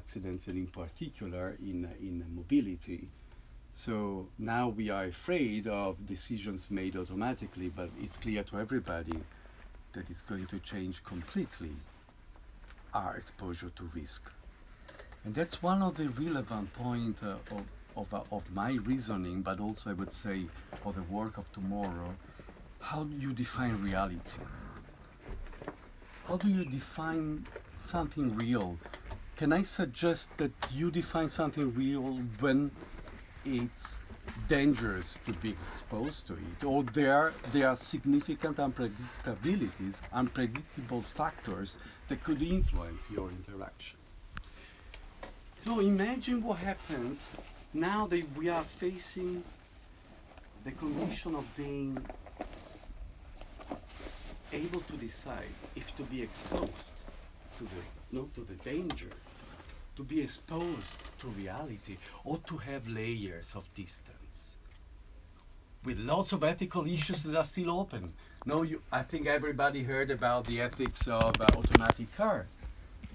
accidents, and in particular in mobility. So now we are afraid of decisions made automatically, but it's clear to everybody that it's going to change completely our exposure to risk. And that's one of the relevant points of my reasoning, but also I would say of the work of tomorrow. How do you define reality? How do you define something real? Can I suggest that you define something real when it's dangerous to be exposed to it, or there are significant unpredictabilities, unpredictable factors that could influence your interaction? So imagine what happens now that we are facing the condition of being able to decide if to be exposed to the danger, to be exposed to reality, or to have layers of distance with lots of ethical issues that are still open. I think everybody heard about the ethics of automatic cars.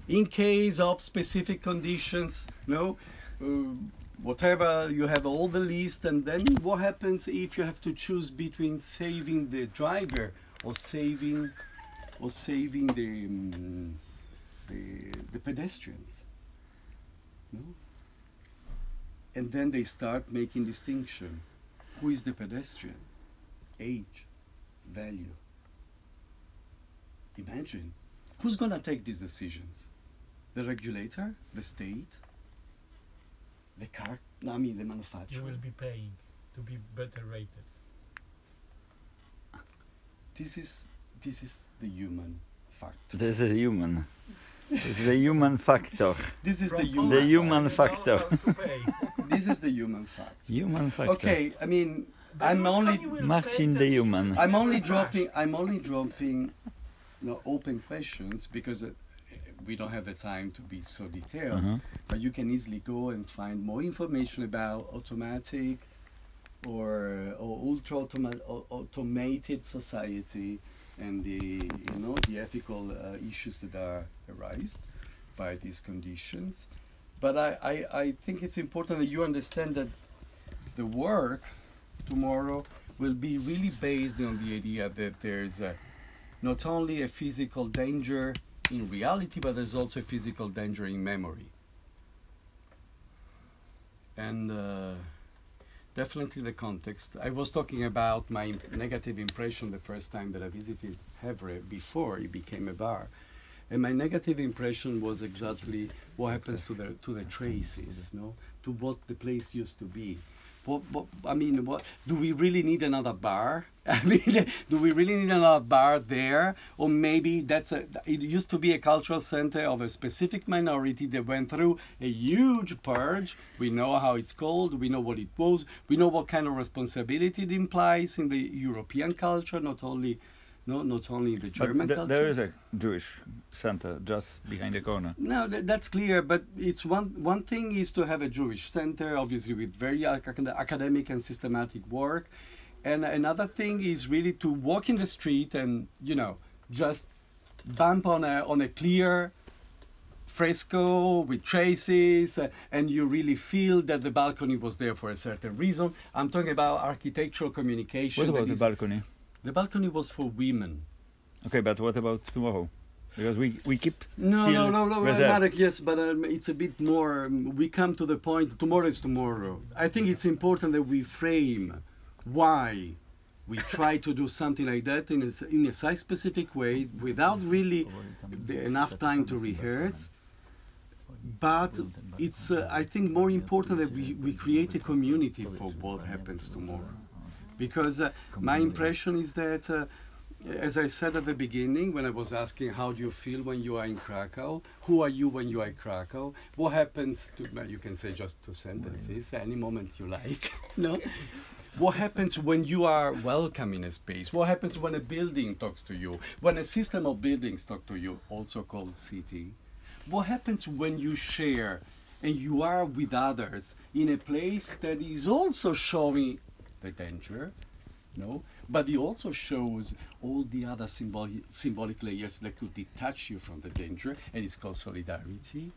In case of specific conditions, whatever, you have all the list, and then what happens if you have to choose between saving the driver or saving the pedestrians? And then they start making distinction. Who is the pedestrian? Age, value. Imagine, who's gonna take these decisions? The regulator, the state, the manufacturer. You will be paying to be better rated. This is the human factor. This is human. It's the human factor. This is the human factor. This is the human factor. Human factor. Okay, I mean, I'm only Marcin the human. I'm only dropping open questions because we don't have the time to be so detailed. But you can easily go and find more information about automatic or automated society, and the ethical issues that are arised by these conditions. But I think it's important that you understand that the work tomorrow will be really based on the idea that there's not only a physical danger in reality, but there's also a physical danger in memory. And definitely the context. I was talking about my negative impression the first time that I visited Havre before it became a bar. And my negative impression was exactly what happens to the traces, to what the place used to be. What do we really need another bar? I mean, do we really need another bar there? Or maybe it used to be a cultural center of a specific minority that went through a huge purge. We know how it's called, we know what it was, we know what kind of responsibility it implies in the European culture, not only the German culture. There is a Jewish center just behind the corner. No, that's clear, but it's one thing is to have a Jewish center, obviously with very academic and systematic work. And another thing is really to walk in the street and, just bump on a clear fresco with traces, and you really feel that the balcony was there for a certain reason. I'm talking about architectural communication. What about the balcony? The balcony was for women. Okay, but what about tomorrow? Because we keep No, reserved. Marek, yes, but it's a bit more. We come to the point. Tomorrow is tomorrow. I think it's important that we frame why we try to do something like that in a site-specific way without really enough time to rehearse. But it's, I think, more important that we create a community for what happens tomorrow. Because my impression is that, as I said at the beginning, when I was asking how do you feel when you are in Krakow, who are you when you are in Krakow, what happens to, well, you can say just 2 sentences, any moment you like, What happens when you are welcome in a space? What happens when a building talks to you? When a system of buildings talk to you, also called city? What happens when you share and you are with others in a place that is also showing the danger, but it also shows all the other symbolic layers that could detach you from the danger, and it's called solidarity.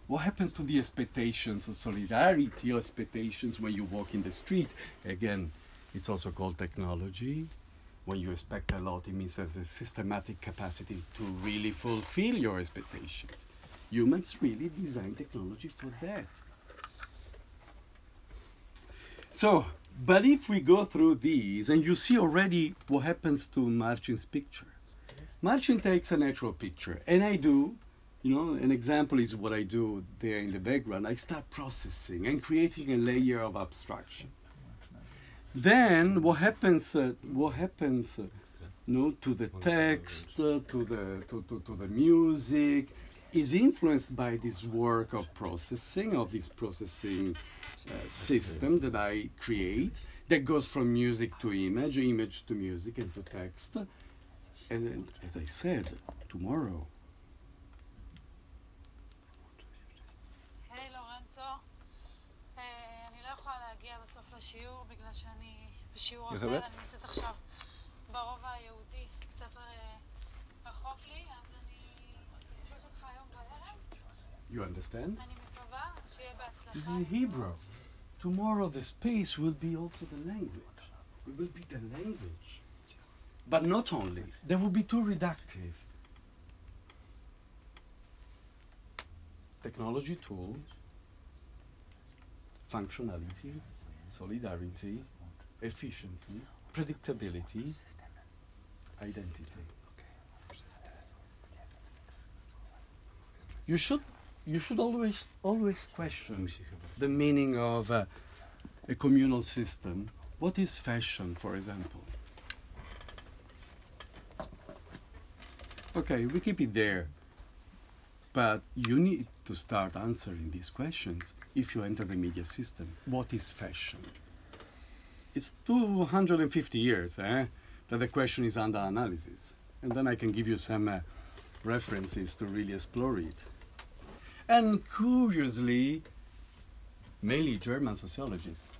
What happens to the expectations of solidarity or expectations when you walk in the street? Again, it's also called technology. When you expect a lot, it means there's a systematic capacity to really fulfill your expectations. Humans really design technology for that. So, but if we go through these, and you see already what happens to Marcin's picture. Marcin takes a natural picture, and I do, you know, an example is what I do there in the background. I start processing and creating a layer of abstraction. Then what happens? To the text, to the music, is influenced by this work of processing, of this processing system that I create, that goes from music to image, image to music, and to text. And then, as I said, tomorrow. היי לורנצו, אני לא יכולה להגיע בסוף לשיעור בגלל שאני בשיעור אחר, אני נמצאת עכשיו ברובע היהודי, קצת רחוק לי, אז אני פשוט אותך היום בערב. You understand? אני מקווה שיהיה בהצלחה. This is Hebrew. Tomorrow the space will be also the language. It will be the language. But not only. That would be too reductive. Technology tool, functionality, solidarity, efficiency, predictability, identity. You should always question the meaning of a communal system. What is fashion, for example? Okay, we keep it there. But you need to start answering these questions if you enter the media system. What is fashion? It's 250 years that the question is under analysis. And then I can give you some references to really explore it. And curiously, mainly German sociologists.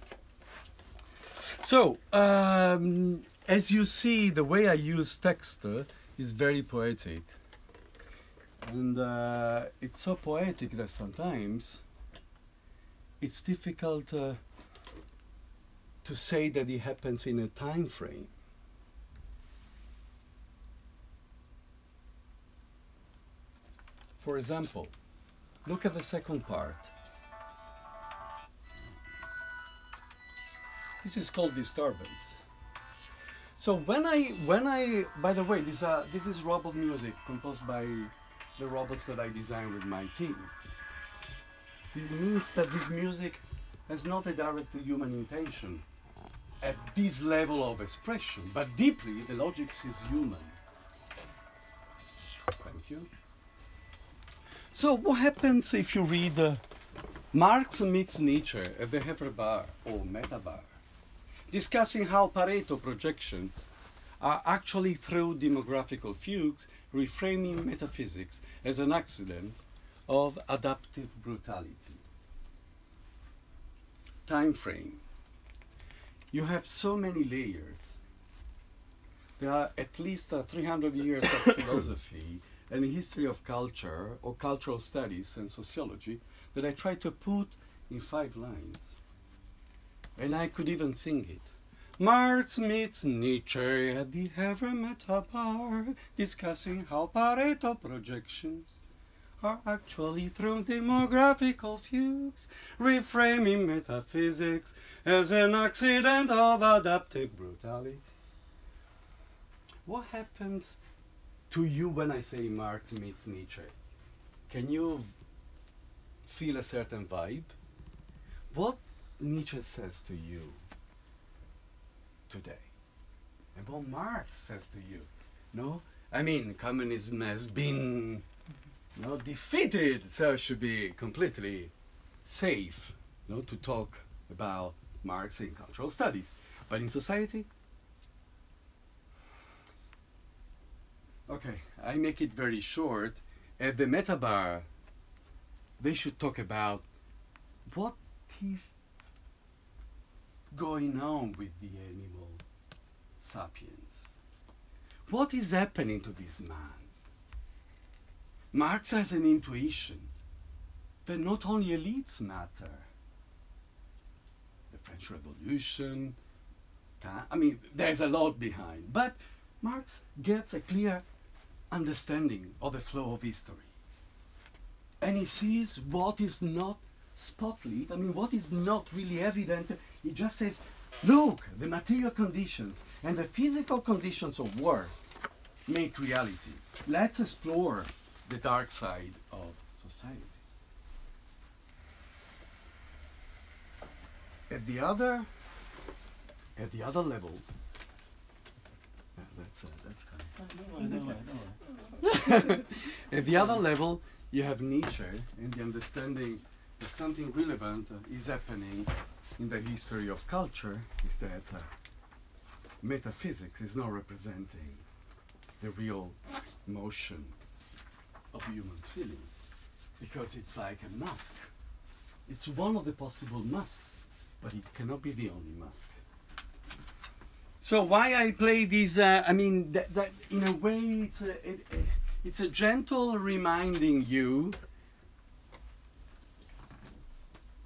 So, as you see, the way I use text is very poetic. And it's so poetic that sometimes it's difficult to say that it happens in a time frame. For example, look at the second part. This is called disturbance. So when I, by the way, this is robot music composed by the robots that I designed with my team. It means that this music has not a direct human intention at this level of expression, but deeply the logic is human. Thank you. So what happens if you read Marx meets Nietzsche at the Havre Bar or Meta Bar, discussing how Pareto projections are actually through demographical fugues reframing metaphysics as an accident of adaptive brutality. Time frame. You have so many layers. There are at least 300 years of philosophy and history of culture or cultural studies and sociology that I try to put in 5 lines. And I could even sing it. Marx meets Nietzsche at the Havre Meta Bar, discussing how Pareto projections are actually through demographical fugues, reframing metaphysics as an accident of adaptive brutality. What happens to you when I say Marx meets Nietzsche? Can you feel a certain vibe? What Nietzsche says to you today, and what Marx says to you? No, I mean, communism has been defeated, so it should be completely safe, to talk about Marx in cultural studies. But in society, okay, I make it very short. At the Meta Bar, they should talk about what is going on with the animal sapiens. What is happening to this man? Marx has an intuition. that not only elites matter. The French Revolution, I mean, there's a lot behind. But Marx gets a clear understanding of the flow of history. And he sees what is not spotlit, I mean, what is not really evident. He just says, look, the material conditions and the physical conditions of war make reality. Let's explore the dark side of society. At the other level, that's kind of. At the other level, you have Nietzsche and the understanding that something relevant is happening in the history of culture. Is that metaphysics is not representing the real motion of human feelings, because it's like a mask. It's one of the possible masks, but it cannot be the only mask. So why I play these? I mean, that in a way, it's a gentle reminding you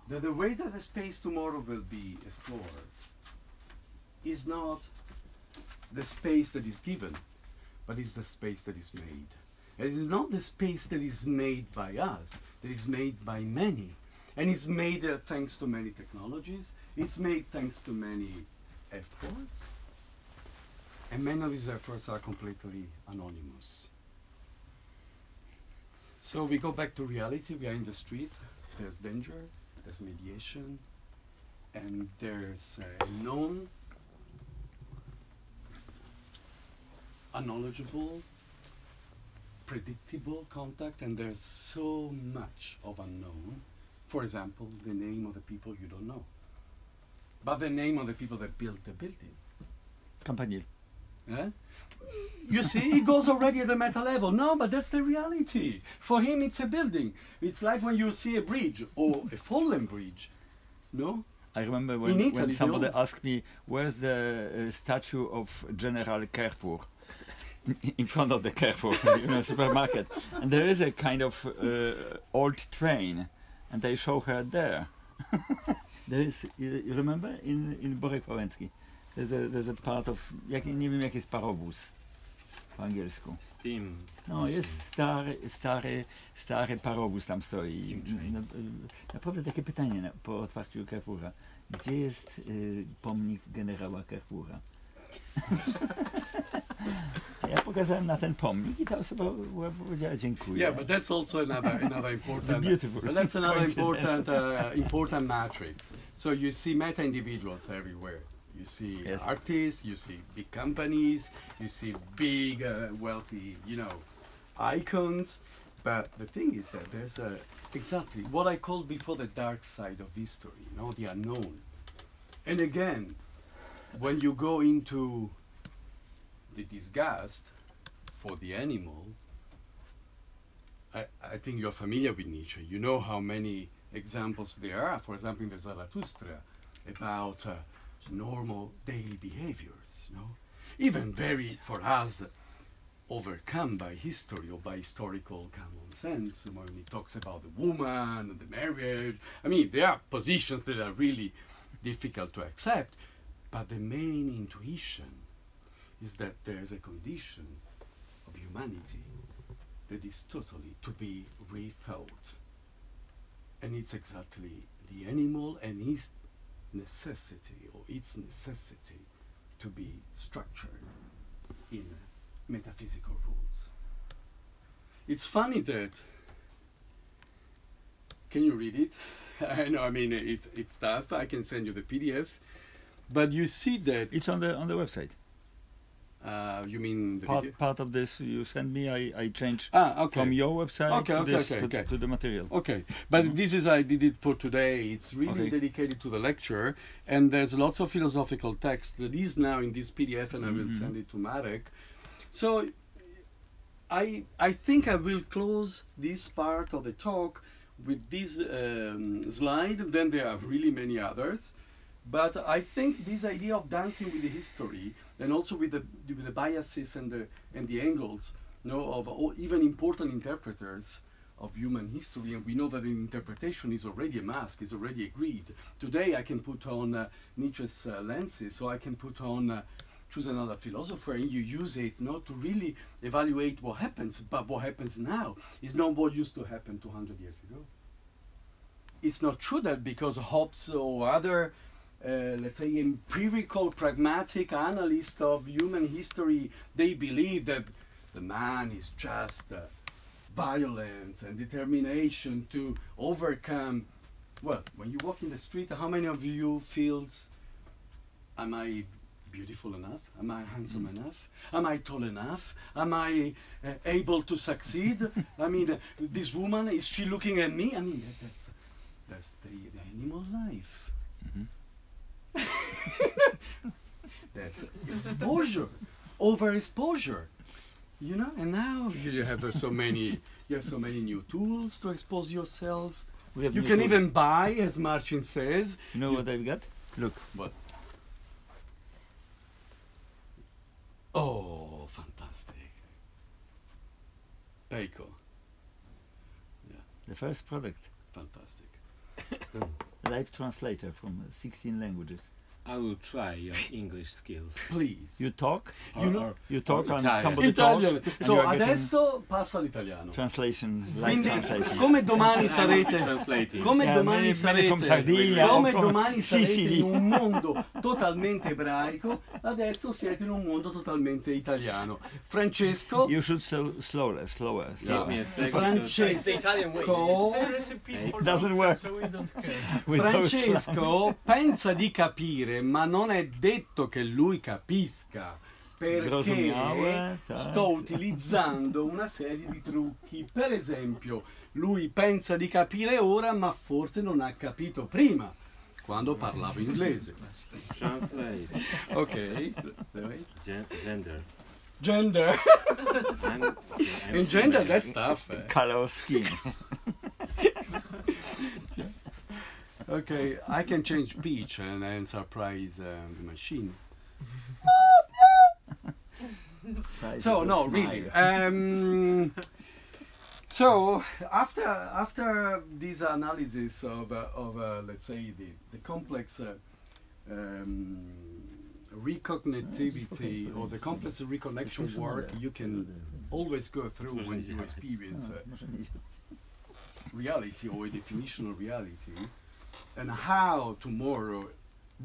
that the way that the space tomorrow will be explored is not the space that is given, but is the space that is made. It is not the space that is made by us, that is made by many. And it's made thanks to many technologies, it's made thanks to many efforts, and many of these efforts are completely anonymous. So we go back to reality, we are in the street, there's danger, there's mediation, and there's known, unknowledgeable, predictable contact, and there's so much of unknown. For example, the name of the people you don't know, but the name of the people that built the building. Campanile. Eh? You see, it goes already at the meta level. No, but that's the reality. For him, it's a building. It's like when you see a bridge or a fallen bridge. No? I remember In when Italy, somebody they all- asked me, where's the statue of General Carrefour? In front of the Carrefour, supermarket. And there is a kind of old train, and they show her there. There is, you remember, in Borek Wałęsky, there's a part of, nie wiem jak jest parowóz po angielsku. Steam. No, jest stary parowóz tam stoi. Steam train. Naprawdę takie pytanie po otwarciu Carrefoura. Gdzie jest pomnik generała Carrefoura? Ja pokazałem na ten pomnik i ta osoba powiedziała dziękuję. Yeah, but that's also another important. beautiful But that's another coincidence. important matrix. So you see meta individuals everywhere. You see Yes. artists, you see big companies, you see big wealthy, icons. But the thing is that there's exactly what I called before the dark side of history, the unknown. And again, when you go into the disgust for the animal, I think you're familiar with Nietzsche. You know how many examples there are, for example, in the Zarathustra, about normal daily behaviors, even very, for us, overcome by history or by historical common sense. When he talks about the woman and the marriage, I mean, there are positions that are really difficult to accept, but the main intuition is that there's a condition of humanity that is totally to be rethought. And it's exactly the animal and its necessity to be structured in metaphysical rules. It's funny that, can you read it? I know, I mean, it's tough. I can send you the PDF, but you see that. It's on the website. You mean the video? Part of this you send me, I change Okay. from your website Okay, to the material. Okay, but this is, I did it for today. It's really Okay. dedicated to the lecture, and there's lots of philosophical text that is now in this PDF, and I will send it to Marek. So I think I will close this part of the talk with this slide. Then there are really many others. But I think this idea of dancing with the history, and also with the biases and the angles, of all, even important interpreters of human history, and we know that an interpretation is already a mask, is already agreed. Today I can put on Nietzsche's lenses, so I can put on, choose another philosopher, and you use it not to really evaluate what happens, but what happens now is not what used to happen 200 years ago. It's not true that because Hobbes or other, let's say, empirical, pragmatic analysts of human history, they believe that the man is just violence and determination to overcome. Well, when you walk in the street, how many of you feels, am I beautiful enough? Am I handsome enough? Am I tall enough? Am I able to succeed? I mean, this woman, is she looking at me? I mean, that's the animal life. That's exposure, overexposure, you know. And now you have so many new tools to expose yourself. You can even buy, as Marcin says. You know what I've got? Look. What? Oh, fantastic. Peiko. Yeah, The first product. fantastic. Live translator from 16 languages. I will try your English skills. Please. You talk. You know, You talk or and Italian. somebody Italian. talk. and So you are getting adesso passo all'italiano. translation, live Quindi, translation. come domani sarete, Translating. come Yeah, domani many from sarete, Sardinia, come from domani sarete Sicily. in un mondo totalmente ebraico, adesso siete in un mondo totalmente italiano. Francesco, You should slower. Give me a second. It's the Italian way. Francesco, It's the recipe for Doesn't dogs, work. so we don't care. With those slams. Francesco pensa di capire, ma non è detto che lui capisca, perché Zrozumiałe, sto utilizzando una serie di trucchi. Per esempio, lui pensa di capire ora, ma forse non ha capito prima, quando parlavo inglese. Translate. Ok, wait. Gender. Gender. I'm In gender, female. that's tough. Color of skin. Okay, I can change pitch and surprise the machine. Size So of no, a really. smile. So after this analysis of let's say the complex recognitivity or the complex reconnection work you can always go through when you experience reality or a definition of reality, and how tomorrow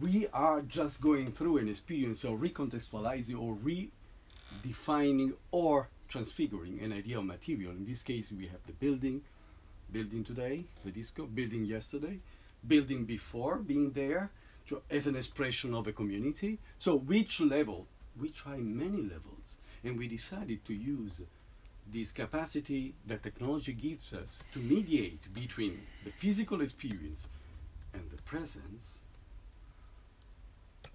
we are just going through an experience of recontextualizing or redefining or transfiguring an idea of material. In this case, we have the building today, the disco, building yesterday, building before being there, so as an expression of a community. So which level? We try many levels, and we decided to use this capacity that technology gives us to mediate between the physical experience and the presence.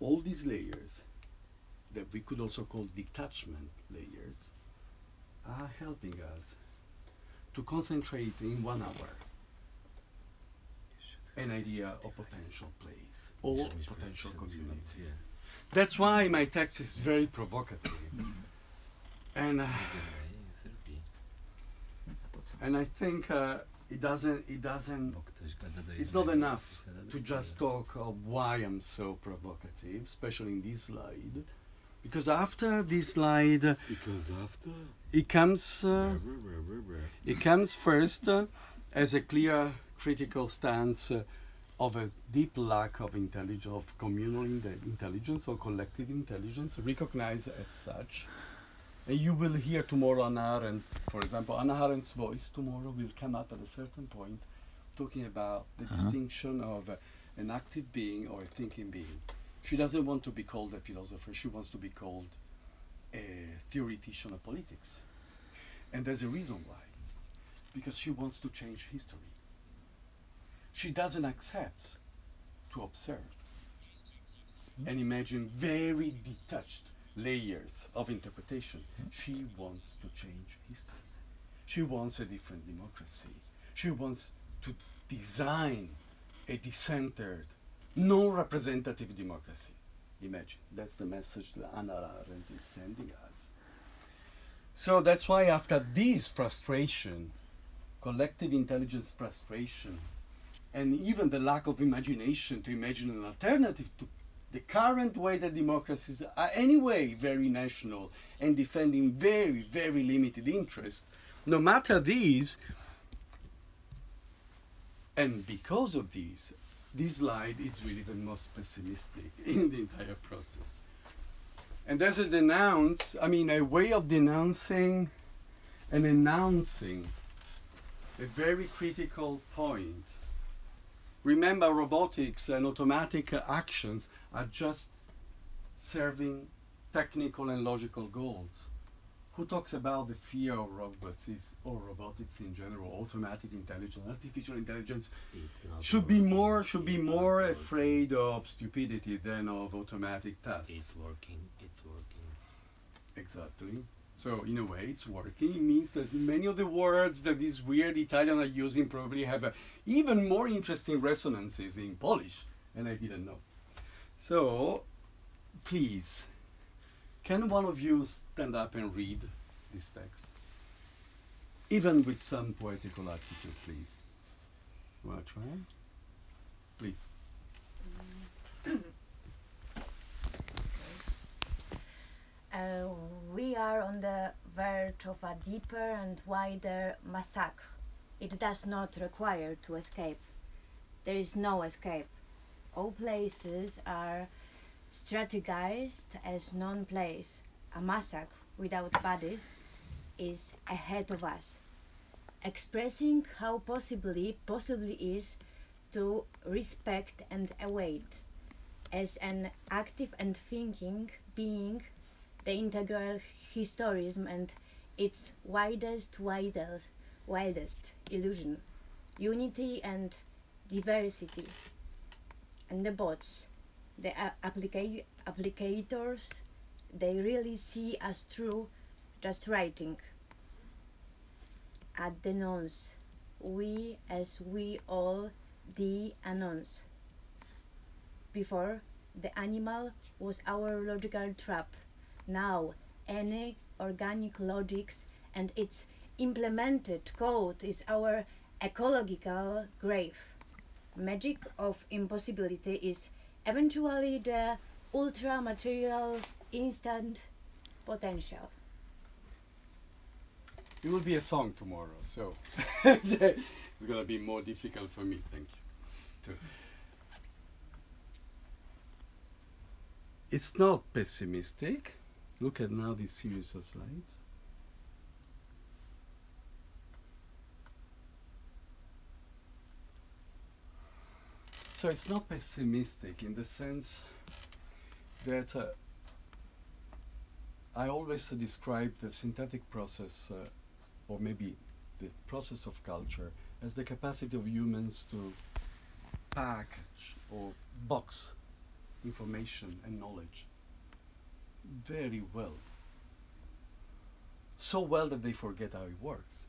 All these layers that we could also call detachment layers are helping us to concentrate in 1 hour an idea of potential place or potential community. That's why my text is very provocative. And I think it's not enough to just talk of why I'm so provocative, especially in this slide, because after this slide, it comes first as a clear critical stance of a deep lack of intelligence, of communal intelligence or collective intelligence, recognized as such. And you will hear tomorrow Anna Arendt, for example, Anna Arendt's voice tomorrow will come up at a certain point talking about the distinction of an active being or a thinking being. She doesn't want to be called a philosopher, she wants to be called a theoretician of politics. And there's a reason why. Because she wants to change history. She doesn't accept to observe and imagine very detached layers of interpretation. She wants to change history. She wants a different democracy. She wants to design a decentered, non-representative democracy. Imagine, that's the message that Anna Arendt is sending us. So that's why after this frustration collective intelligence frustration, and even the lack of imagination to imagine an alternative to the current way that democracies are anyway very national and defending very, very limited interests, no matter these, and because of these, this slide is really the most pessimistic in the entire process. And there's a way of denouncing and announcing a very critical point. Remember, robotics and automatic actions are just serving technical and logical goals. Who talks about the fear of robots or robotics in general? Automatic intelligence, artificial intelligence should be more afraid of stupidity than of automatic tasks. It's working. Exactly. So in a way, it's working. It means that many of the words that these weird Italians are using probably have even more interesting resonances in Polish, and I didn't know. So, please, can one of you stand up and read this text? Even with some poetical attitude, please. You want to try? Please. We are on the verge of a deeper and wider massacre. It does not require to escape. There is no escape. All places are strategized as non-place. A massacre without bodies is ahead of us, expressing how possibly is to respect and await as an active and thinking being the integral historism and its wildest illusion, unity and diversity. And the bots, the applicators, they really see us through just writing. At the nonce, we as we all the announce. Before, the animal was our logical trap. Now, any organic logics and its implemented code is our ecological grave. Magic of impossibility is eventually the ultra-material instant potential. It will be a song tomorrow, so it's going to be more difficult for me. Thank you. It's not pessimistic. Look at now this series of slides. So it's not pessimistic in the sense that I always describe the synthetic process, or maybe the process of culture, as the capacity of humans to package or box information and knowledge very well. So well that they forget how it works.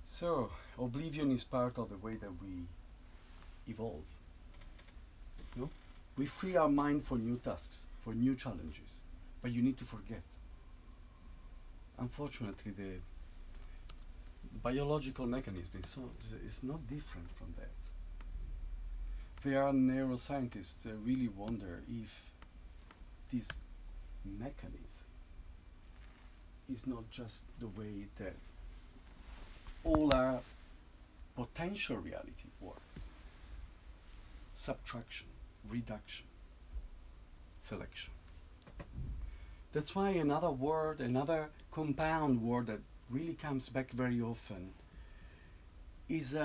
So, oblivion is part of the way that we evolve. No? We free our mind for new tasks, for new challenges, but you need to forget. Unfortunately, the biological mechanism is not different from that. There are neuroscientists that really wonder if this mechanism is not just the way that all our potential reality works. Subtraction, reduction, selection. That's why another compound word that really comes back very often is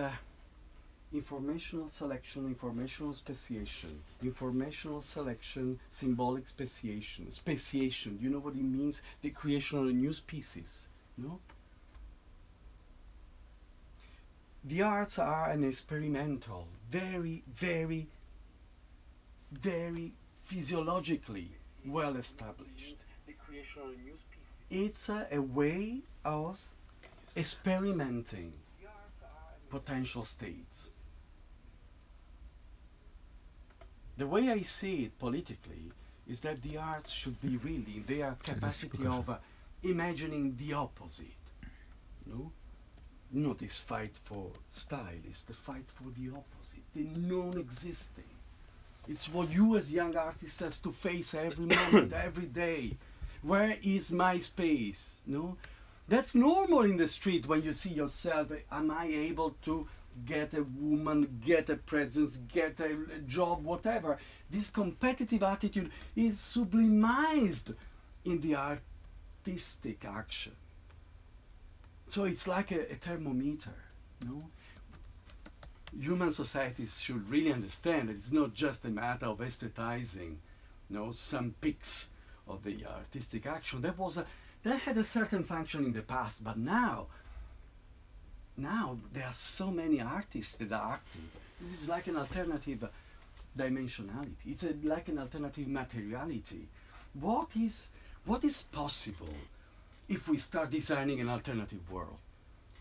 informational selection, informational speciation, informational selection, symbolic speciation. Speciation, do you know what it means? The creation of a new species, no? The arts are an experimental, very, very, very physiologically well established. It's a way of experimenting potential states. The way I see it politically is that the arts should be really their capacity of imagining the opposite. No? this fight for style is the fight for the opposite, the non-existing. It's what you as young artists has to face every moment, every day. Where is my space? No, that's normal in the street when you see yourself. Am I able to get a woman, get a presence, get a job, whatever? This competitive attitude is sublimized in the artistic action. So it's like a thermometer, no? Human societies should really understand that it's not just a matter of aesthetizing, some peaks of the artistic action. That had a certain function in the past, but now there are so many artists that are active. This is like an alternative dimensionality. It's like an alternative materiality. What is possible if we start designing an alternative world?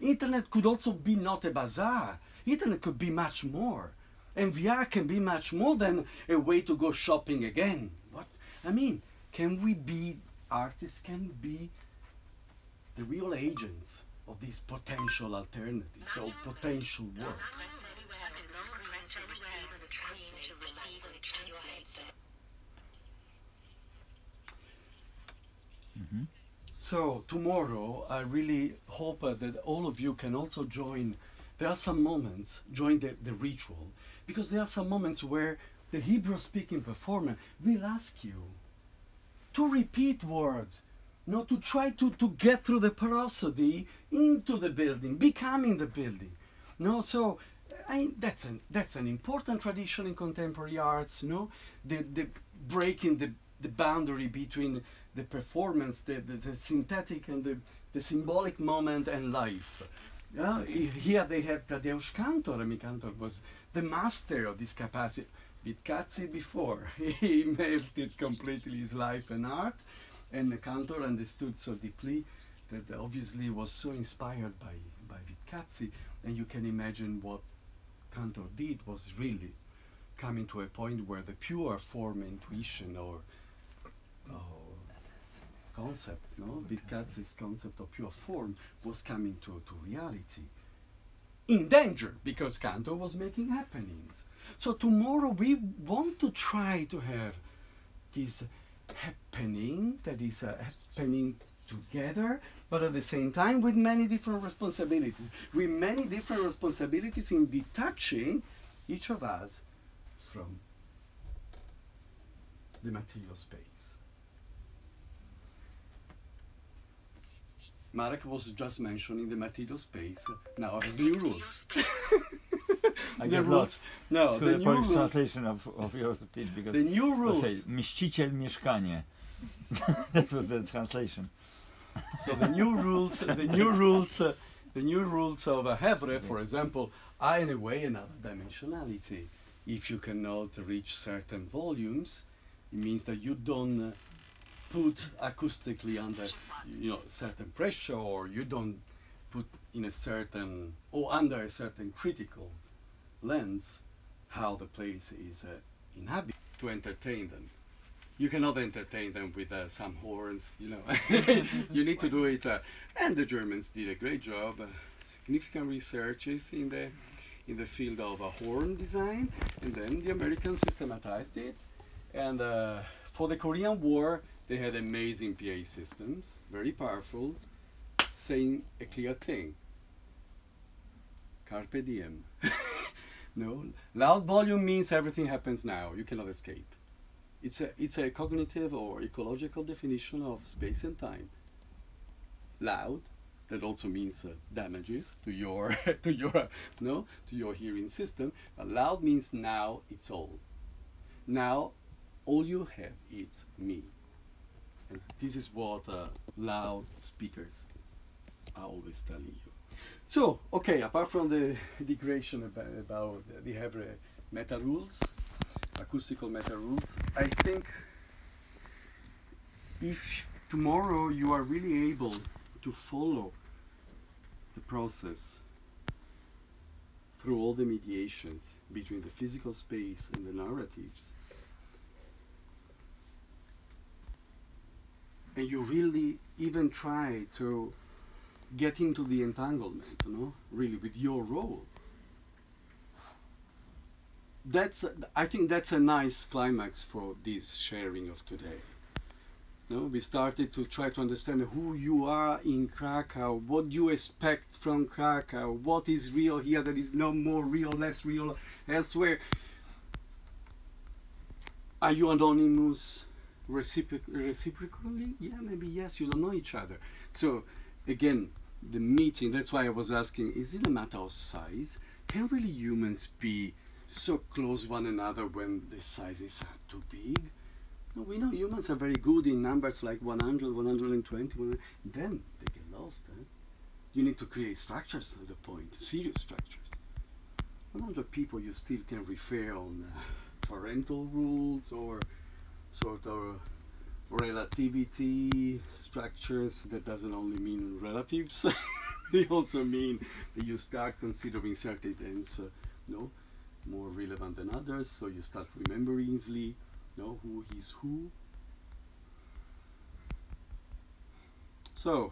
Internet could also be not a bazaar. Internet could be much more. And VR can be much more than a way to go shopping again. Can we be artists, can we be the real agents of these potential alternatives or potential world? Mm-hmm. So tomorrow, I really hope that all of you can also join. There are some moments, join the ritual, because there are some moments where the Hebrew-speaking performer will ask you to repeat words, to try to get through the prosody into the building, becoming the building. So that's an important tradition in contemporary arts. The breaking the boundary between the performance, the synthetic and the symbolic moment and life. Here they have Tadeusz Kantor. Kantor was the master of this capacity. With Katzi before, he melted completely his life and art, and Kantor understood so deeply that obviously was so inspired by Vitkatsi, and you can imagine what Kantor did was really coming to a point where the pure form intuition or concept, Vitkatsi's concept of pure form was coming to reality. In danger, because Kantor was making happenings. So tomorrow we want to try to have this happening that is happening together, but at the same time with many different responsibilities. With many different responsibilities in detaching each of us from the material space. Marek was just mentioning the material space now has new rules. I The get rules. lost. No, Through the the new Polish rules. translation of your speech, because The new they rules. say mściciel mieszkanie. That was the translation. So the new rules, the new rules of a Hevre, for example, are in a way another dimensionality. If you cannot reach certain volumes, it means that you don't put acoustically under, certain pressure, or you don't put in a certain or under a certain critical lens how the place is inhabited to entertain them. You cannot entertain them with some horns, You need to do it, and the Germans did a great job. Significant researches in the field of horn design, and then the Americans systematized it. And for the Korean War, they had amazing PA systems, very powerful, saying a clear thing: carpe diem. No, loud volume means everything happens now. You cannot escape. It's a cognitive or ecological definition of space and time. Loud, that also means damages to your to your hearing system. But loud means now it's all. Now, all you have is me. And this is what loud speakers are always telling you. So, okay, apart from the digression about the Hevre meta rules, acoustical meta rules, I think if tomorrow you are really able to follow the process through all the mediations between the physical space and the narratives, and you really even try to get into the entanglement, really with your role. I think that's a nice climax for this sharing of today. We started to try to understand who you are in Krakow, what you expect from Krakow, what is real here that is no more real, less real elsewhere. Are you anonymous reciprocally? Yeah, maybe yes, you don't know each other. So again, the meeting, that's why I was asking, is it a matter of size? Can really humans be so close one another when the size is too big? No, we know humans are very good in numbers like 100, 120, then they get lost. You need to create structures at the point, serious structures. 100 people you still can refer on parental rules or sort of relativity structures. That doesn't only mean relatives, they also mean that you start considering certain events more relevant than others, so you start remembering easily who is who. So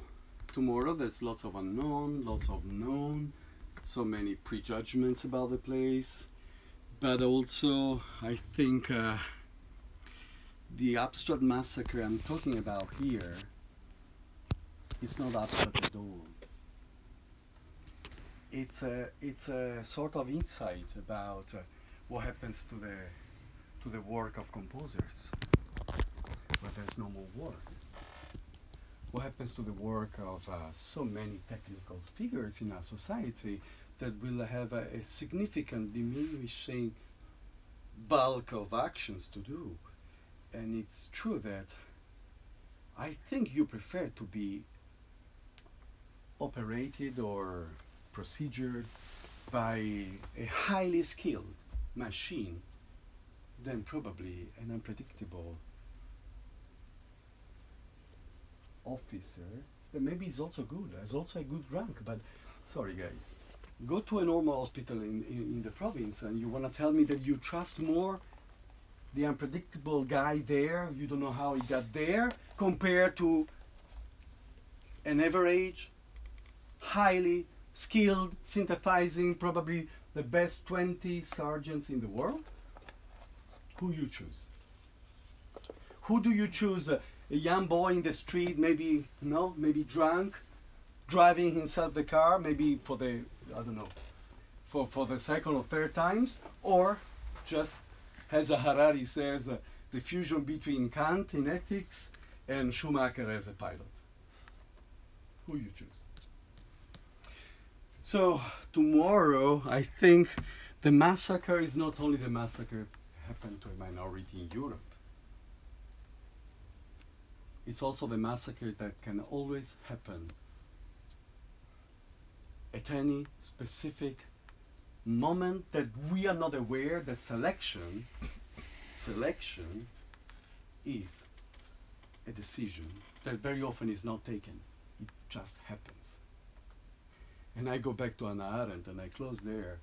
tomorrow there's lots of unknown, lots of known, so many prejudgments about the place, but also I think the abstract massacre I'm talking about here, it's not abstract at all. It's a sort of insight about what happens to the work of composers when there's no more work. What happens to the work of so many technical figures in our society that will have a significant diminishing bulk of actions to do. And it's true that I think you prefer to be operated or procedured by a highly skilled machine than probably an unpredictable officer that maybe is also good, has also a good rank, but sorry guys, go to a normal hospital in the province and you want to tell me that you trust more the unpredictable guy there, you don't know how he got there, compared to an average, highly skilled, synthesizing, probably the best 20 sergeants in the world? Who you choose? Who do you choose? A young boy in the street, maybe drunk, driving himself the car, maybe for the, I don't know, for the second or third times, or just, as Harari says, the fusion between Kant in ethics and Schumacher as a pilot? Who you choose? So tomorrow, I think the massacre is not only the massacre happened to a minority in Europe. It's also the massacre that can always happen at any specific moment that we are not aware that selection is a decision that very often is not taken. It just happens. And I go back to Hannah Arendt and I close there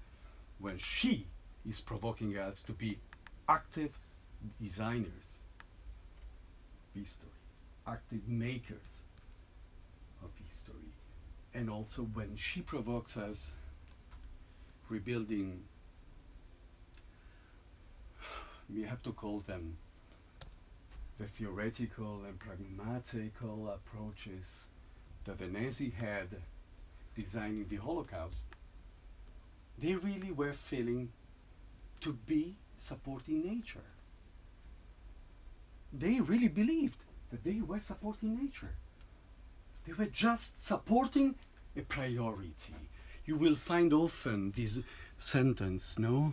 when she is provoking us to be active designers of history, active makers of history. And also when she provokes us rebuilding, we have to call them the theoretical and pragmatical approaches that the Nazi had designing the Holocaust. They really were feeling to be supporting nature. They really believed that they were supporting nature. They were just supporting a priority. You will find often this sentence, the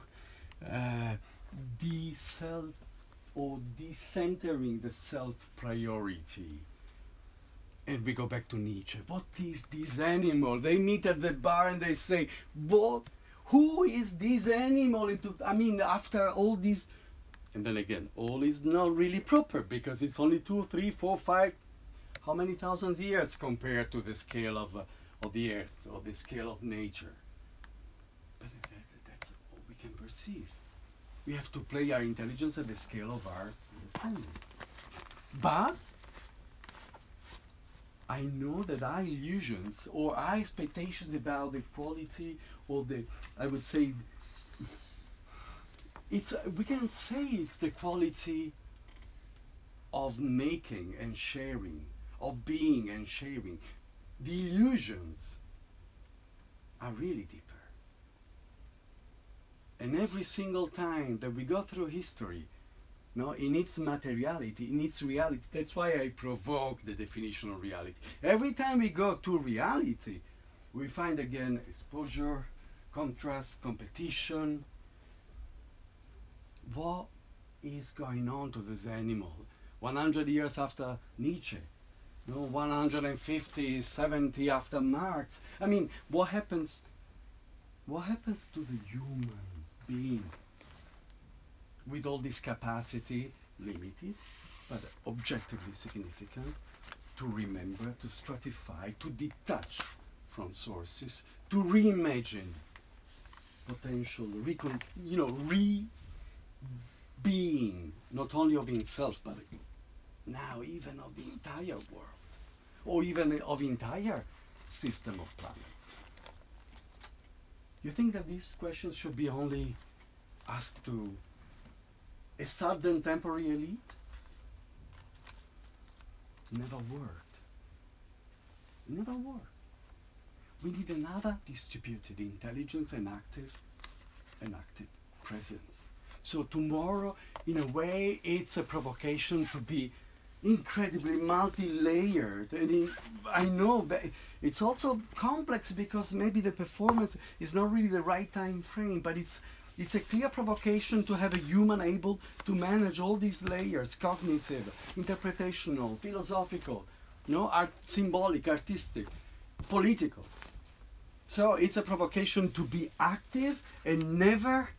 self or decentering the self priority. And we go back to Nietzsche. What is this animal? They meet at the bar and they say, what? Who is this animal? After all this, and then again, all is not really proper because it's only 2, 3, 4, 5, how many thousands years compared to the scale of the earth or the scale of nature. But that's all we can perceive. We have to play our intelligence at the scale of our understanding. But I know that our illusions or our expectations about the quality or the, I would say, it's, we can say it's the quality of making and sharing, of being and sharing. The illusions are really deeper. And every single time that we go through history, no, in its materiality, in its reality, that's why I provoke the definition of reality. Every time we go to reality, we find again exposure, contrast, competition. What is going on to this animal? 100 years after Nietzsche, no, 150, 70 after Marx. I mean, what happens to the human being with all this capacity, limited, but objectively significant, to remember, to stratify, to detach from sources, to reimagine potential, re-being, not only of himself, but now even of the entire world, or even of entire system of planets. You think that these questions should be only asked to a sudden temporary elite? Never worked. Never worked. We need another distributed intelligence and active presence. So tomorrow, in a way, it's a provocation to be incredibly multi-layered. And I know that it's also complex because maybe the performance is not really the right time frame, but it's a clear provocation to have a human able to manage all these layers, cognitive, interpretational, philosophical, symbolic, artistic, political. So it's a provocation to be active and never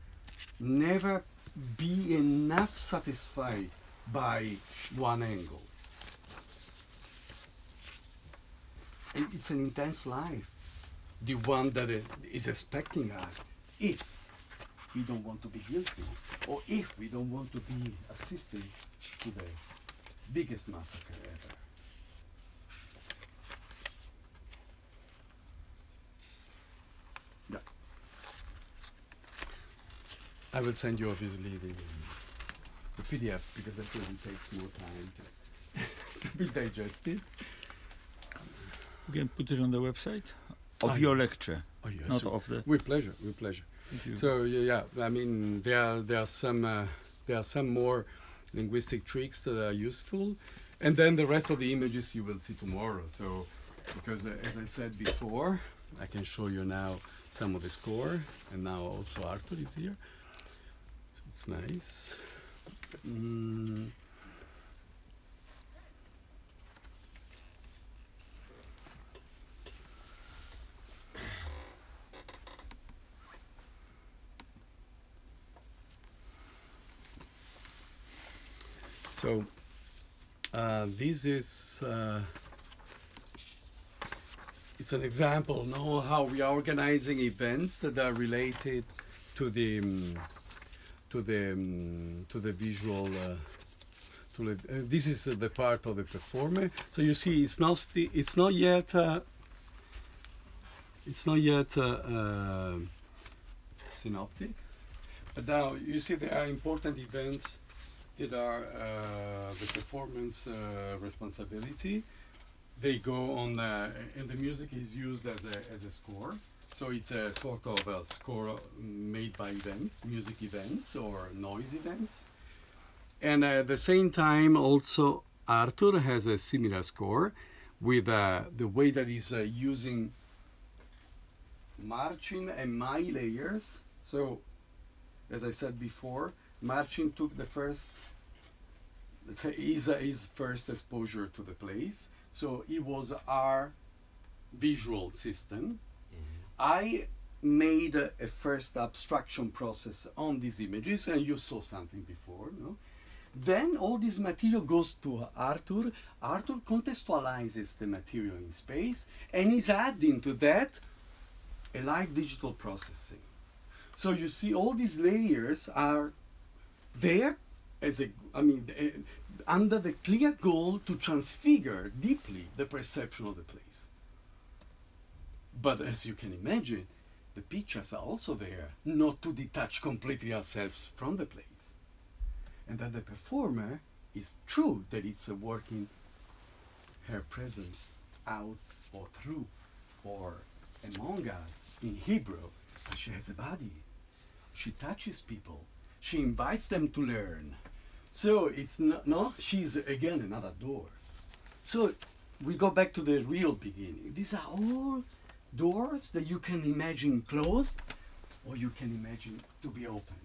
be enough satisfied by one angle. And it's an intense life, the one that is expecting us, if we don't want to be guilty, or if we don't want to be assisting to the biggest massacre ever. Yeah. I will send you obviously the PDF because that really takes more time to be digested. You can put it on the website of your lecture, yes, not of the. With pleasure, with pleasure. Thank you. So yeah, I mean there are some more linguistic tricks that are useful, and then the rest of the images you will see tomorrow. So because as I said before, I can show you now some of the score, and now also Arthur is here. So it's nice. So this is it's an example, how we are organizing events that are related to the visual. This is the part of the performer. So you see, it's not yet synoptic, but now you see there are important events that are the performance responsibility. They go on, and the music is used as a score. So it's a sort of a score made by events, music events or noise events. And at the same time, also Arthur has a similar score with the way that he's using marching and my layers. So, as I said before, marching took the first, let's say, his first exposure to the place. So it was our visual system. I made a first abstraction process on these images, and you saw something before, no? Then all this material goes to Arthur. Arthur contextualizes the material in space, and is adding to that a live digital processing. So you see all these layers are there as under the clear goal to transfigure deeply the perception of the place. But as you can imagine, the pictures are also there, not to detach completely ourselves from the place. And that the performer is true that it's working her presence out or through or among us in Hebrew, but she has a body. She touches people. She invites them to learn. So it's not, no, she's again another door. So we go back to the real beginning. These are all doors that you can imagine closed or you can imagine to be open.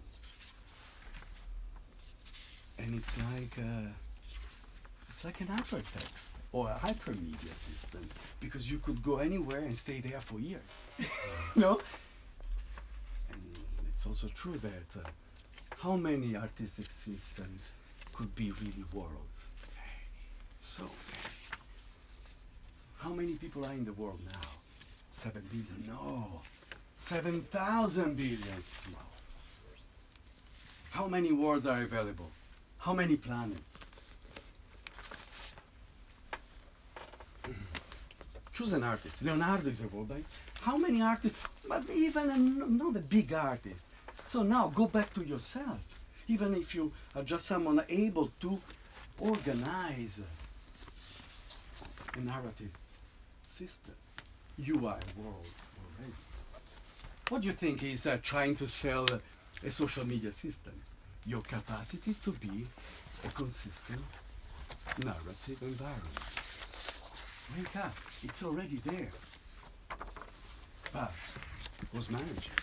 And it's like an hypertext or a hypermedia system, because you could go anywhere and stay there for years. No? And it's also true that how many artistic systems could be really worlds? So many. How many people are in the world now? 7 billion? No. 7,000 billions? No. How many worlds are available? How many planets? Choose an artist. Leonardo is a world. How many artists? But even not a big artist. So now go back to yourself. Even if you are just someone able to organize a narrative system, you are a world already. What do you think is trying to sell a social media system? Your capacity to be a consistent narrative environment. Wake up, it's already there. But who's managing?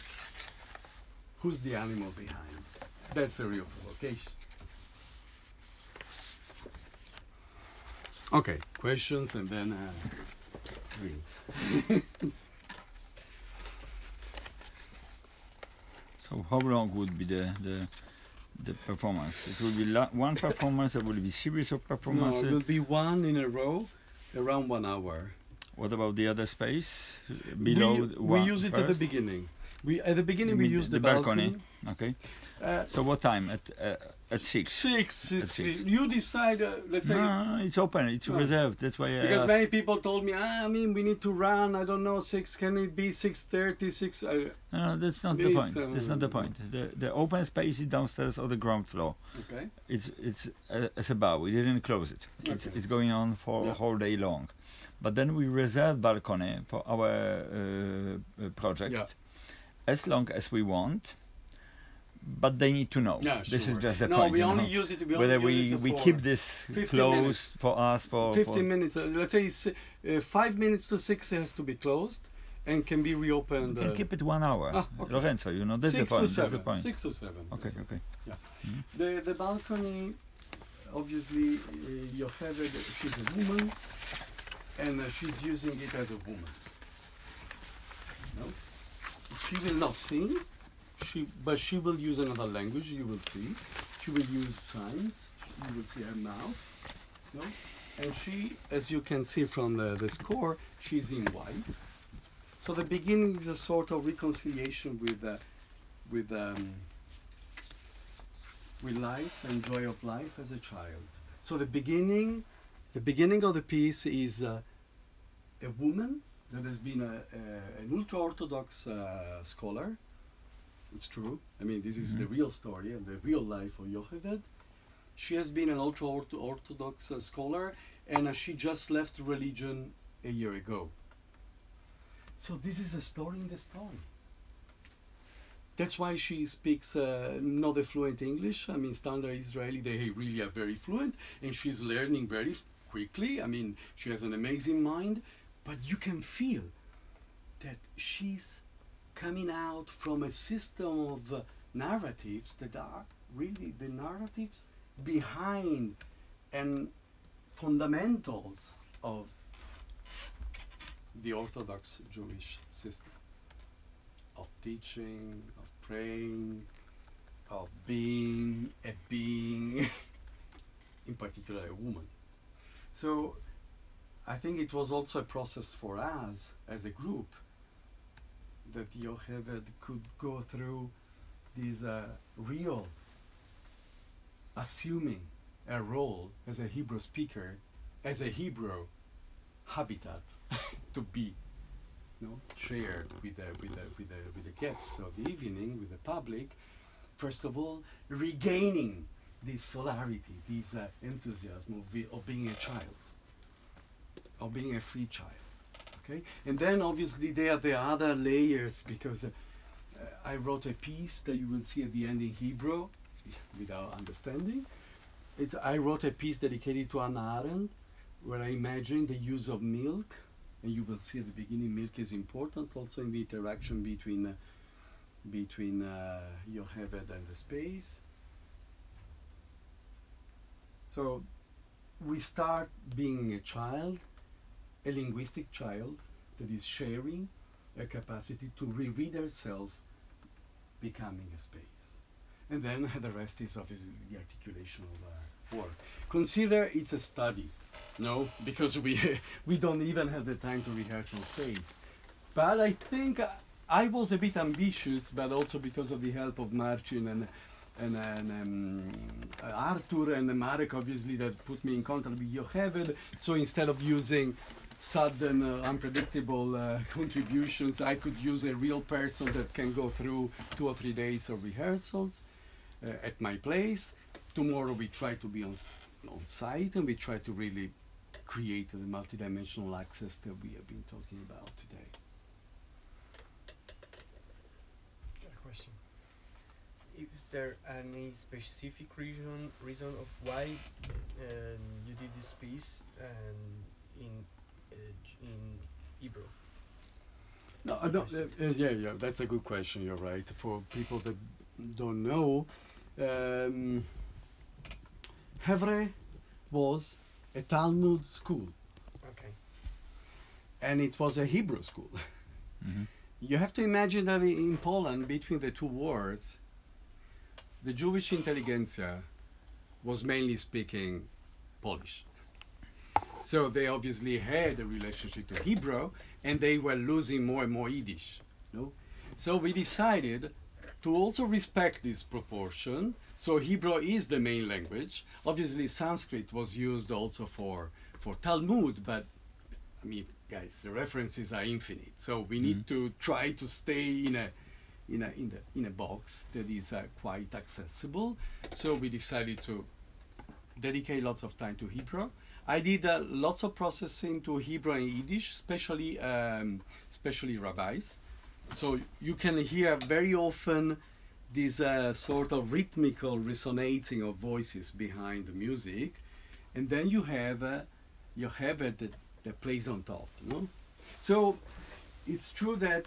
Who's the animal behind? That's the real provocation. Okay, questions and then drinks. So how long would be the performance? It will be one performance, or will it be series of No, performances? it will be one in a row, around 1 hour. What about the other space below? We use it at the beginning. At the beginning we use the balcony. Okay. So what time? At 6? 6. At 6. You decide. Let's say. No, it's open. It's reserved. That's why I Because asked. many people told me, we need to run. I don't know, 6. Can it be 6:30? 6. No, that's not the Please, point. That's not the point. The open space is downstairs on the ground floor. Okay. It's as a bar. We didn't close it. It's going on for a whole day long. But then we reserve balcony for our project. Yeah. As long as we want, but they need to know. Yeah, This sure. is just the No, point. we you only know. use it. Whether only use we it for keep this 15 closed minutes. for us for 15 minutes. Let's say 5 minutes to 6 it has to be closed and can be reopened. We can keep it 1 hour. Okay. Lorenzo, you know, that's the 6 to point. 7. That's the point. 6 to 7. Okay, That's it. okay. Yeah. The balcony, obviously, you have it. She's a woman, and she's using it as a woman. No? She will not sing, but she will use another language. You will see. She will use signs. You will see her mouth. No? And she, as you can see from the score, she's in white. So the beginning is a sort of reconciliation with life and joy of life as a child. So the beginning of the piece is a woman that has been an ultra-Orthodox scholar. It's true. I mean, this is the real story and the real life of Yocheved. She has been an ultra-Orthodox scholar, and she just left religion a year ago. So this is a story in the story. That's why she speaks not a fluent English. I mean, standard Israeli, they really are very fluent, and she's learning very quickly. I mean, she has an amazing mind, but you can feel that she's coming out from a system of narratives that are really the narratives behind and fundamentals of the Orthodox Jewish system of teaching, of praying, of being a being, in particular a woman. So I think it was also a process for us as a group that Yocheved could go through this real assuming a role as a Hebrew speaker, as a Hebrew habitat to be, shared with the guests of the evening, with the public. First of all, regaining this solarity, this enthusiasm of being a child, of being a free child. Okay, and then obviously there are the other layers, because I wrote a piece that you will see at the end in Hebrew, without understanding. I wrote a piece dedicated to Hannah Arendt, where I imagine the use of milk, and you will see at the beginning milk is important also in the interaction between Yocheved and the space. So we start being a child, a linguistic child that is sharing a capacity to reread herself, becoming a space. And then the rest is obviously the articulation of our work. Consider it's a study, no? Because we don't even have the time to rehearse in space. But I think I was a bit ambitious, but also because of the help of Marcin and Arthur and Marek, obviously, that put me in contact with Yocheved. So instead of using sudden, unpredictable contributions, I could use a real person that can go through 2 or 3 days of rehearsals at my place. Tomorrow we try to be on site, and we try to really create the multidimensional access that we have been talking about today. Got a question. Is there any specific reason of why you did this piece in Hebrew? No, yeah, that's a good question. You're right. For people that don't know, Hevre was a Talmud school. Okay. And it was a Hebrew school. Mhm. You have to imagine that in Poland, between the two wars, the Jewish intelligentsia was mainly speaking Polish. So they obviously had a relationship to Hebrew, and they were losing more and more Yiddish. No? So we decided to also respect this proportion. So Hebrew is the main language. Obviously Sanskrit was used also for Talmud, but I mean, guys, the references are infinite. So we need to try to stay in a box that is quite accessible. So we decided to dedicate lots of time to Hebrew. I did lots of processing to Hebrew and Yiddish, especially rabbis. So you can hear very often this sort of rhythmical resonating of voices behind the music, and then you have it that plays on top. No? So it's true that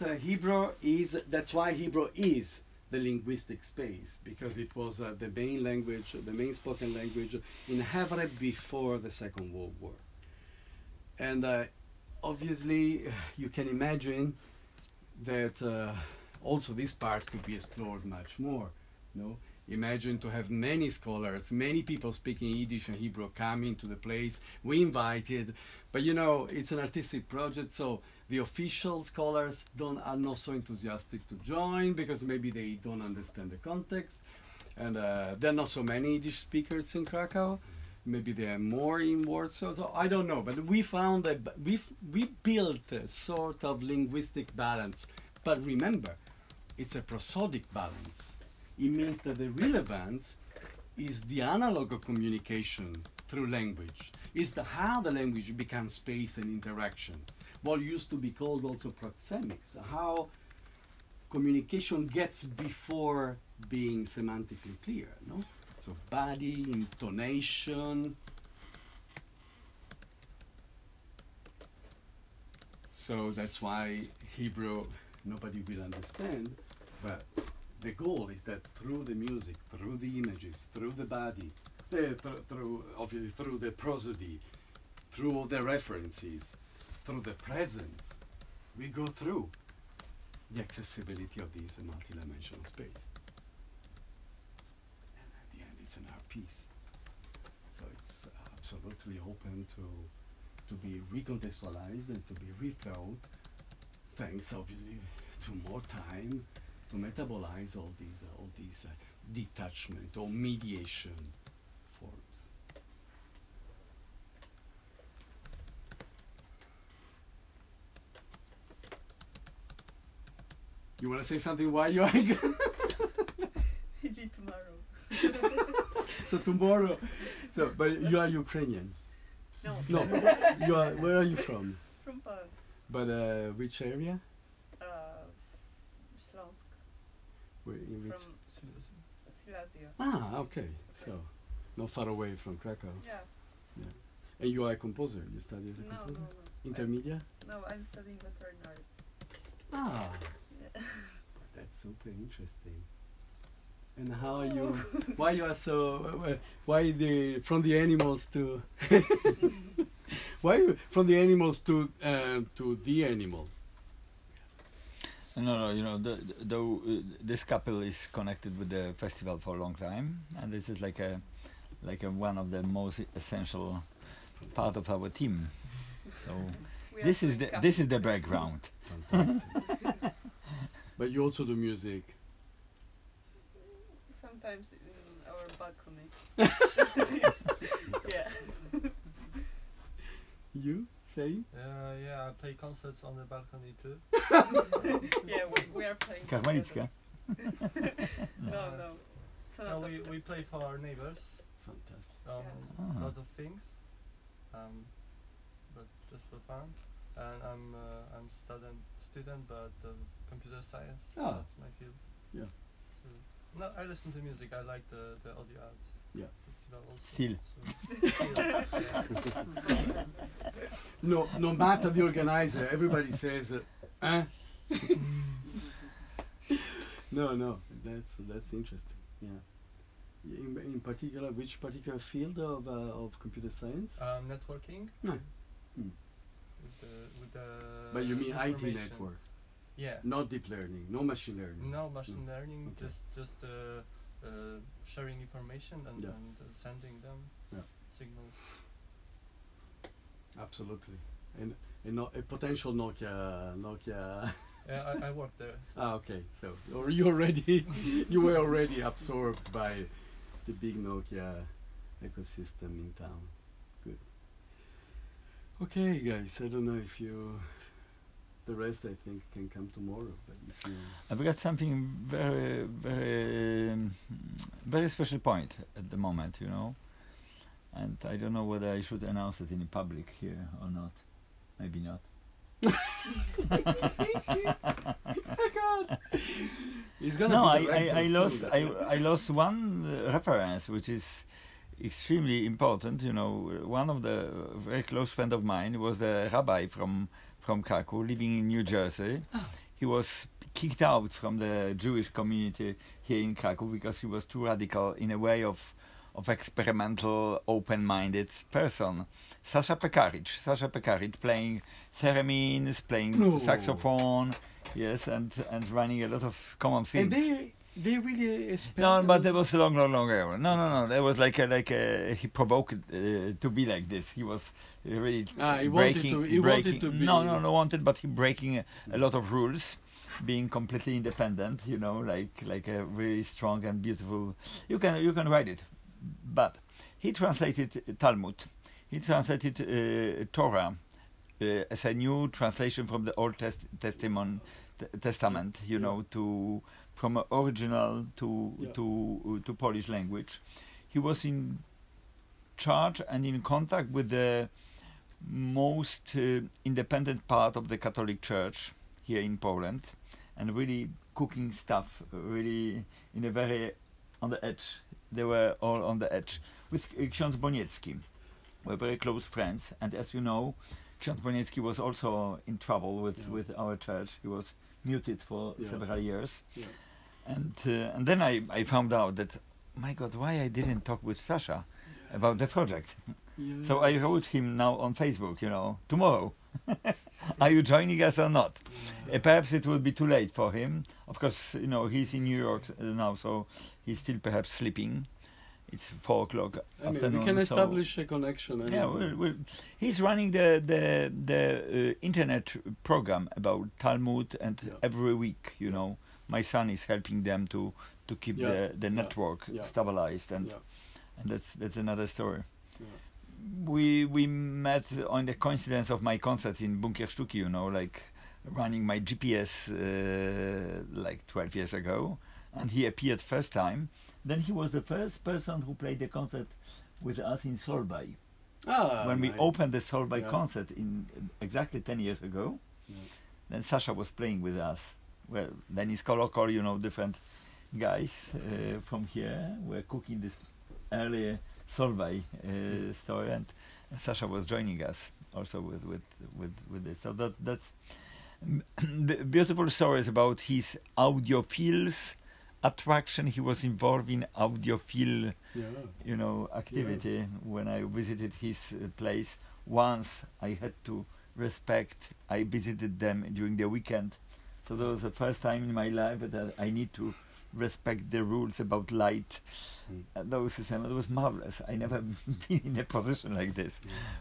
that's why Hebrew is the linguistic space, because it was the main language, the main spoken language in Hevre before the Second World War. And obviously you can imagine that also this part could be explored much more. No? Imagine to have many scholars, many people speaking Yiddish and Hebrew coming to the place. We invited, but it's an artistic project, so the official scholars are not so enthusiastic to join because maybe they don't understand the context. And there are not so many Yiddish speakers in Krakow. Maybe there are more in Warsaw, so I don't know. But we found that we built a sort of linguistic balance. But remember, it's a prosodic balance. It means that the relevance is the analog of communication through language. It's how the language becomes space and interaction. What used to be called also proxemics, how communication gets before being semantically clear, no? So body, intonation. So that's why Hebrew nobody will understand, but the goal is that through the music, through the images, through the body, obviously through the prosody, through all the references, through the presence, we go through the accessibility of this multidimensional space. And at the end, it's an art piece. So it's absolutely open to be recontextualized and to be rethought, thanks obviously to more time to metabolize all these detachment or mediation forms. You want to say something while you are? Maybe tomorrow. So tomorrow. So, but you are Ukrainian. No. No, you are. Where are you from? From Poland. But which area? Śląsk. In which? From Silesia. Ah, okay. So, not far away from Krakow. Yeah. And you are a composer. You study as a No, composer. no. Intermediate. No, I'm studying veterinary. Ah, Yeah. that's super interesting. And how are you? Why you are so? Why the from the animals to? Why from the animals to the animal? No, you know, this couple is connected with the festival for a long time, and this is like a one of the most essential part of our team. So We are this is doing this is the background. Fantastic. But you also do music. sometimes in our balcony. Yeah. You say? Yeah, I play concerts on the balcony too. Yeah, we are playing. Karmelicka. together. No. No, Sonatowska. we play for our neighbors Fantastic. on Ah. lots of things, but just for fun. And I'm student, but computer science. Ah. That's my field. Yeah. So no, I listen to music. I like the audio art Yeah. festival also. Still. No matter the organizer, everybody says, No, that's interesting. Yeah. In particular, which particular field of computer science? Networking. No. Hmm. With the. But you mean IT information. networks, Yeah. not deep learning, no machine learning. No machine learning, Okay. just sharing information and, Yeah. sending them Yeah. signals. Absolutely. And a potential Nokia. Yeah, I worked there. So Okay. So you were already absorbed by the big Nokia ecosystem in town. Good. Okay, guys. I don't know if you. The rest, I think, can come tomorrow. But if you. I've got something very special point at the moment, you know, and I don't know whether I should announce it in public here or not. Maybe not. Oh God. He's gonna. No, be director I lost soon. I lost one reference which is extremely important. You know, one of the very close friend of mine was a rabbi from Krakow, living in New Jersey. He was kicked out from the Jewish community here in Krakow because he was too radical in a way of experimental, open-minded person. Sasha Pekaric playing theremins, playing No. saxophone, yes, and running a lot of common And things. they really. No, but there was long ago. No. There was like he provoked to be like this. He was really He breaking. wanted to be. No, wanted, but he breaking a lot of rules, being completely independent. You know, like a really strong and beautiful. You can write it, but he translated Talmud. He translated Torah as a new translation from the Old Testament. You know, from original to Polish language. He was in charge and in contact with the most independent part of the Catholic Church here in Poland, and really cooking stuff, really in a very on the edge. They were all on the edge. With Ksiądz Boniecki, we're very close friends, and as you know, Ksiądz Boniecki was also in trouble with our church. He was muted for several years. Yeah. And then I found out that, my God, why I didn't talk with Sasha about the project. Yes. So I wrote him now on Facebook, you know, tomorrow. Are you joining us or not? Perhaps it will be too late for him. Of course, you know, he's in New York now, so he's still perhaps sleeping. It's 4 o'clock I mean, afternoon. we can so establish a connection. yeah, anyway. he's running the internet program about Talmud, and every week, you know, my son is helping them to keep the network stabilized, and that's another story. Yeah. We met on the coincidence of my concerts in Bunkier Sztuki, you know, like running my GPS like 12 years ago, and he appeared first time. Then he was the first person who played the concert with us in Solvay. When we nice. opened the Solvay Yeah. concert in exactly 10 years ago, Yeah. then Sasha was playing with us. Well, then his colloquial, you know, different guys from here were cooking this early Solvay story, and Sasha was joining us also with this. So that's beautiful stories about his audiophiles attraction. He was involved in audiophile, Yeah. you know, activity. When I visited his place once, I had to respect. I visited them during the weekend, so that was the first time in my life that I need to respect the rules about light. Those systems. It was marvelous. I never been in a position like this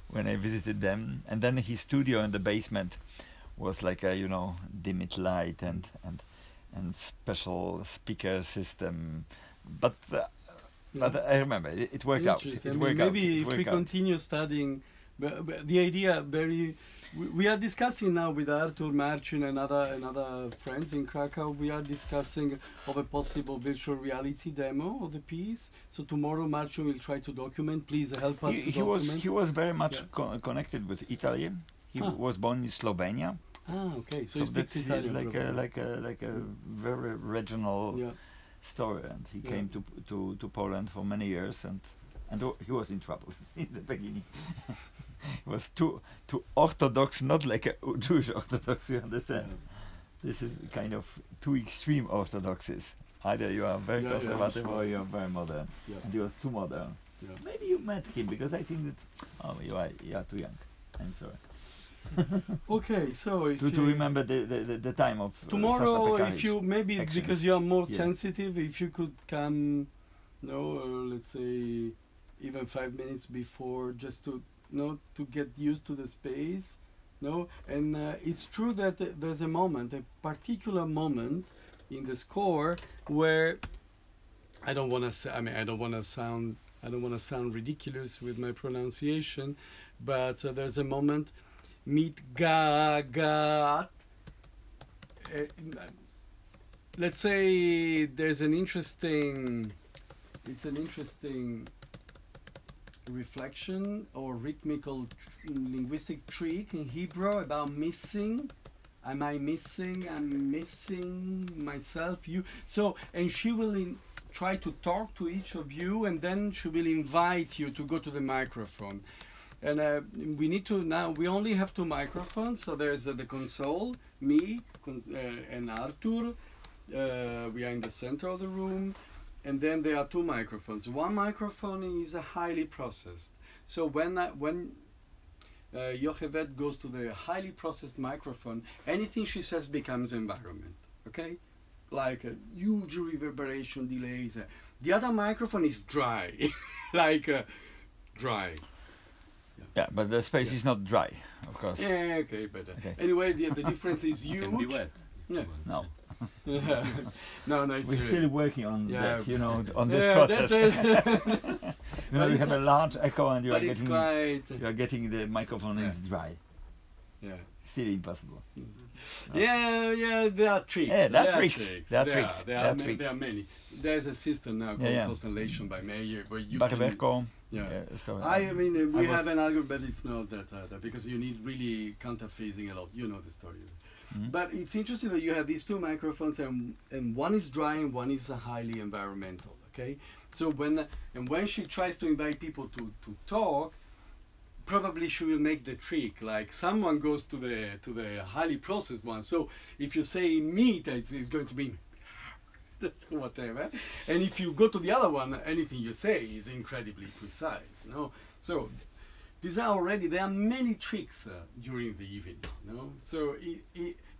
when I visited them. And then his studio in the basement was like a, you know, dimmed light and special speaker system. But I remember it worked out. Interesting. It I mean, worked out. maybe It if we worked out. continue studying, but the idea very. We are discussing now with Artur, Marcin, and other friends in Krakow. We are discussing of a possible virtual reality demo of the piece. So tomorrow, Marcin will try to document. Please help us to document. He was very much Yeah. connected with Italy. He Ah. was born in Slovenia. Okay. So, So he speaks that's Italian. like probably. a very regional Yeah. story, and he Yeah. came to Poland for many years, and he was in trouble in the beginning. He was too orthodox, not like a Jewish Orthodox. You understand? This is kind of two extreme orthodoxies. Either you are very Yeah, yeah, conservative sure. or you are very modern, Yeah. and he was too modern. Yeah. Maybe you met him, because I think that you are too young. I'm sorry. Okay. So if To you- remember the time of tomorrow, Sasha if Pekaric. you maybe actions. because you are more Yeah. sensitive, if you could come, let's say, even 5 minutes before, just to to get used to the space, and it's true that there's a particular moment in the score where I don't want to say. I mean, I don't want to sound ridiculous with my pronunciation, but there's a moment. Meet Gagat. Let's say there's an interesting reflection or rhythmical linguistic trick in Hebrew about missing. Am I missing? I'm missing myself. You. So, and she will try to talk to each of you, and then she will invite you to go to the microphone. And we need to now. We only have 2 microphones. So there's the console, me, and Artur. We are in the center of the room, and then there are 2 microphones. One microphone is highly processed. So when Yocheved goes to the highly processed microphone, anything she says becomes environment. Okay, like a huge reverberation delays. The other microphone is dry, like dry. Yeah, but the space is not dry, of course. Yeah, okay, but Okay. anyway, the difference is huge. Can be wet. Yeah. No, No, it's we're still working on Yeah. that, you know, on this yeah, process. that's You know, But you it's have a large echo, and but it's quite. you are getting the microphone Yeah. is dry. Yeah. Still impossible. Yeah, there are tricks. Yeah, there are tricks. There are There tricks. There There are are ma- tricks. there are many. There's a system now called Yeah. Constellation by Mayer where you can. Barberco. Yeah. So, I mean, we I was- have an algorithm, but it's not that because you need really counterphasing a lot. You know the story. Mhm. But it's interesting that you have these 2 microphones, and one is dry and one is highly environmental. Okay, so when she tries to invite people to talk, probably she will make the trick. Like someone goes to the highly processed one. So if you say meat, it's going to be that's whatever. And if you go to the other one, anything you say is incredibly precise. So there are many tricks during the evening. So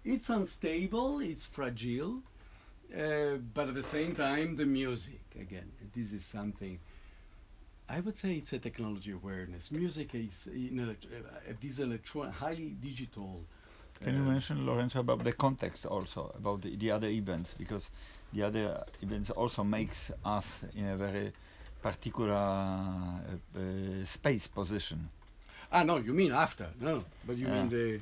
it's unstable, it's fragile, but at the same time, the music again. This is something. I would say it's a technology awareness. Music is this highly digital. Can you mention, Lorenzo, about the context also, about the other events, because the other events also makes us in a very particular space position. No, you mean after? No, but you mean the.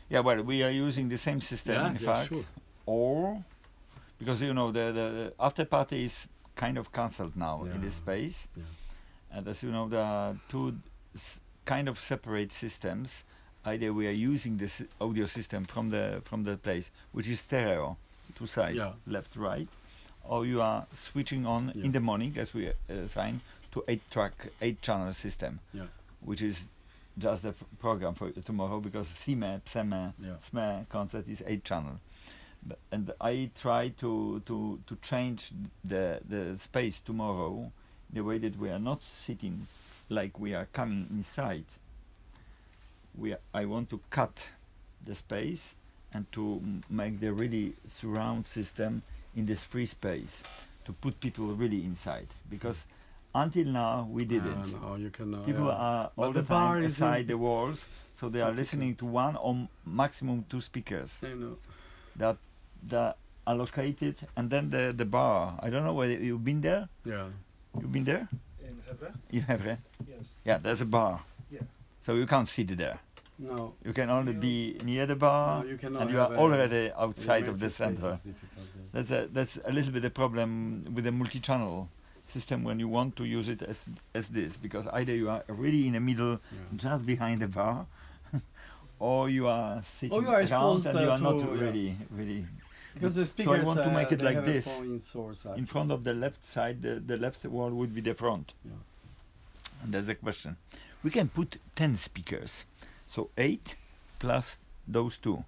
Yeah, well, we are using the same system, Yeah, in yeah, fact. sure. Or, because you know, the after party is kind of cancelled now in this Yeah. space. Yeah. And as you know, there are two kind of separate systems. Either we are using this audio system from the place, which is stereo, two sides, Yeah. left, right, or you are switching on Yeah. in the morning, as we assign, to 8-channel system, Yeah. which is just the program for tomorrow, because SME, PSME, Yeah. SME concert is 8-channel. And I try to change the space tomorrow in the way that we are not sitting like we are coming inside. I want to cut the space and to make the really surround system in this free space, to put people really inside, because until now we didn't. No, you cannot. People yeah. are But all the bar time is aside in- the walls, so they are difficult. listening to one or maximum two speakers I know. that are located, and then the bar. I don't know whether you've been there. Yeah. You've been there? In Hebra? You have, eh? Yes. Yeah, there's a bar. Yeah. So you can't sit there. No. You can only be near the bar, No, you cannot and you are have already outside of the immense space center. is difficult, yeah. That's a little bit a problem with the multi-channel system when you want to use it as this, because either you are really in the middle, Yeah. just behind the bar, or you are sitting you are around exposed, and you are not to, yeah. really. Because the So speakers, I want to make it they like have a this. point source In actually. front of the left side, the left wall would be the front. Yeah. And that's the question. We can put 10 speakers, so 8 plus those 2.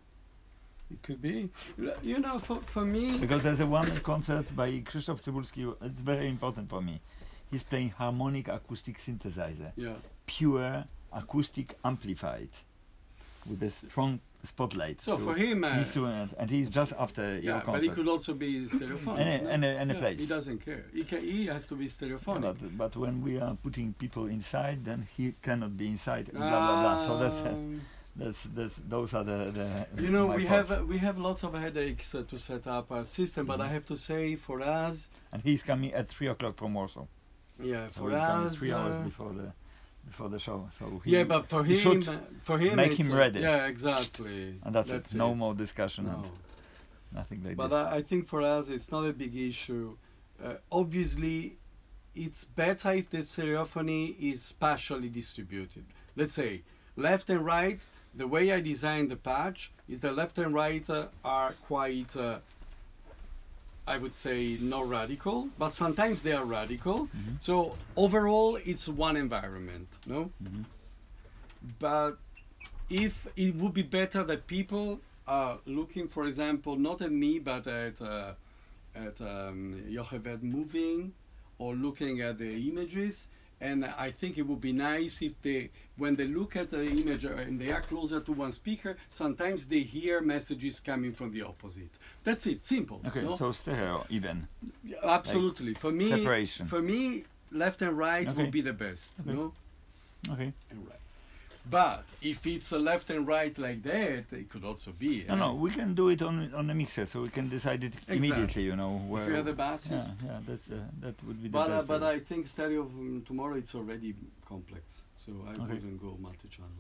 It could be. You know, for me, Because there's a one concert by Krzysztof Cybulski, it's very important for me. He's playing harmonic acoustic synthesizer, yeah. pure acoustic amplified, with a strong spotlight. So to for him, instrument, and he's just after your yeah, but concert. it could also be stereophonic. Any Yeah, place. He doesn't care. He has to be stereophonic. But when we are putting people inside, then he cannot be inside. Blah blah blah. So that's those are the You know, my we thoughts. have lots of headaches to set up our system, but I Mhm. have to say, for us, And he's coming at 3 o'clock from Warsaw. yeah, So for he's coming us, 3 hours before the show. So he yeah, but for he him, should make it's, him ready. Yeah, exactly. and that's it. No more discussion. No. And nothing like But this. I think for us, it's not a big issue. Obviously, it's better if the stereophony is spatially distributed. Let's say left and right. The way I designed the patch is the left and right are quite, I would say, not radical, but sometimes they are radical. Mhm. So overall, it's one environment, no? Mhm. But if it would be better that people are looking, for example, not at me, but at Yocheved moving or looking at the images. And I think it would be nice if they, when they look at the image and they are closer to one speaker, sometimes they hear messages coming from the opposite. That's it, simple. Okay, no? so stereo even. Yeah, absolutely. For me, separation. For me, left and right Okay. would be the best. Okay. No? Okay. And right. But if it's a left and right like that, it could also be. No, we can do it on the mixer, so we can decide it immediately. You know where. If you have the basses. yeah, that would be the But best. but I think stereo tomorrow it's already complex, so I Okay. wouldn't go multi-channel.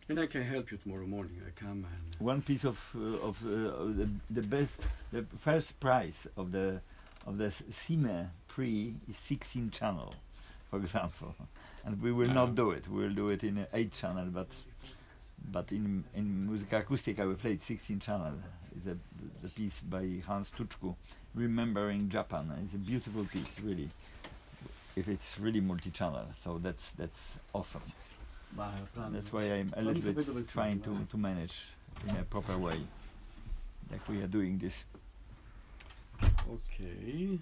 And I can help you tomorrow morning. I come and One piece of the best, the first prize of the SME Pre is 16 channel, for example, and we will not do it. We will do it in 8 channel, but in Musica Acustica we played 16 channel. It's the piece by Hans Tuczku, Remembering Japan. It's a beautiful piece, really. If it's really multi-channel, so that's awesome. That's why I'm a little bit trying to manage in a proper way, like we are doing this. Okay.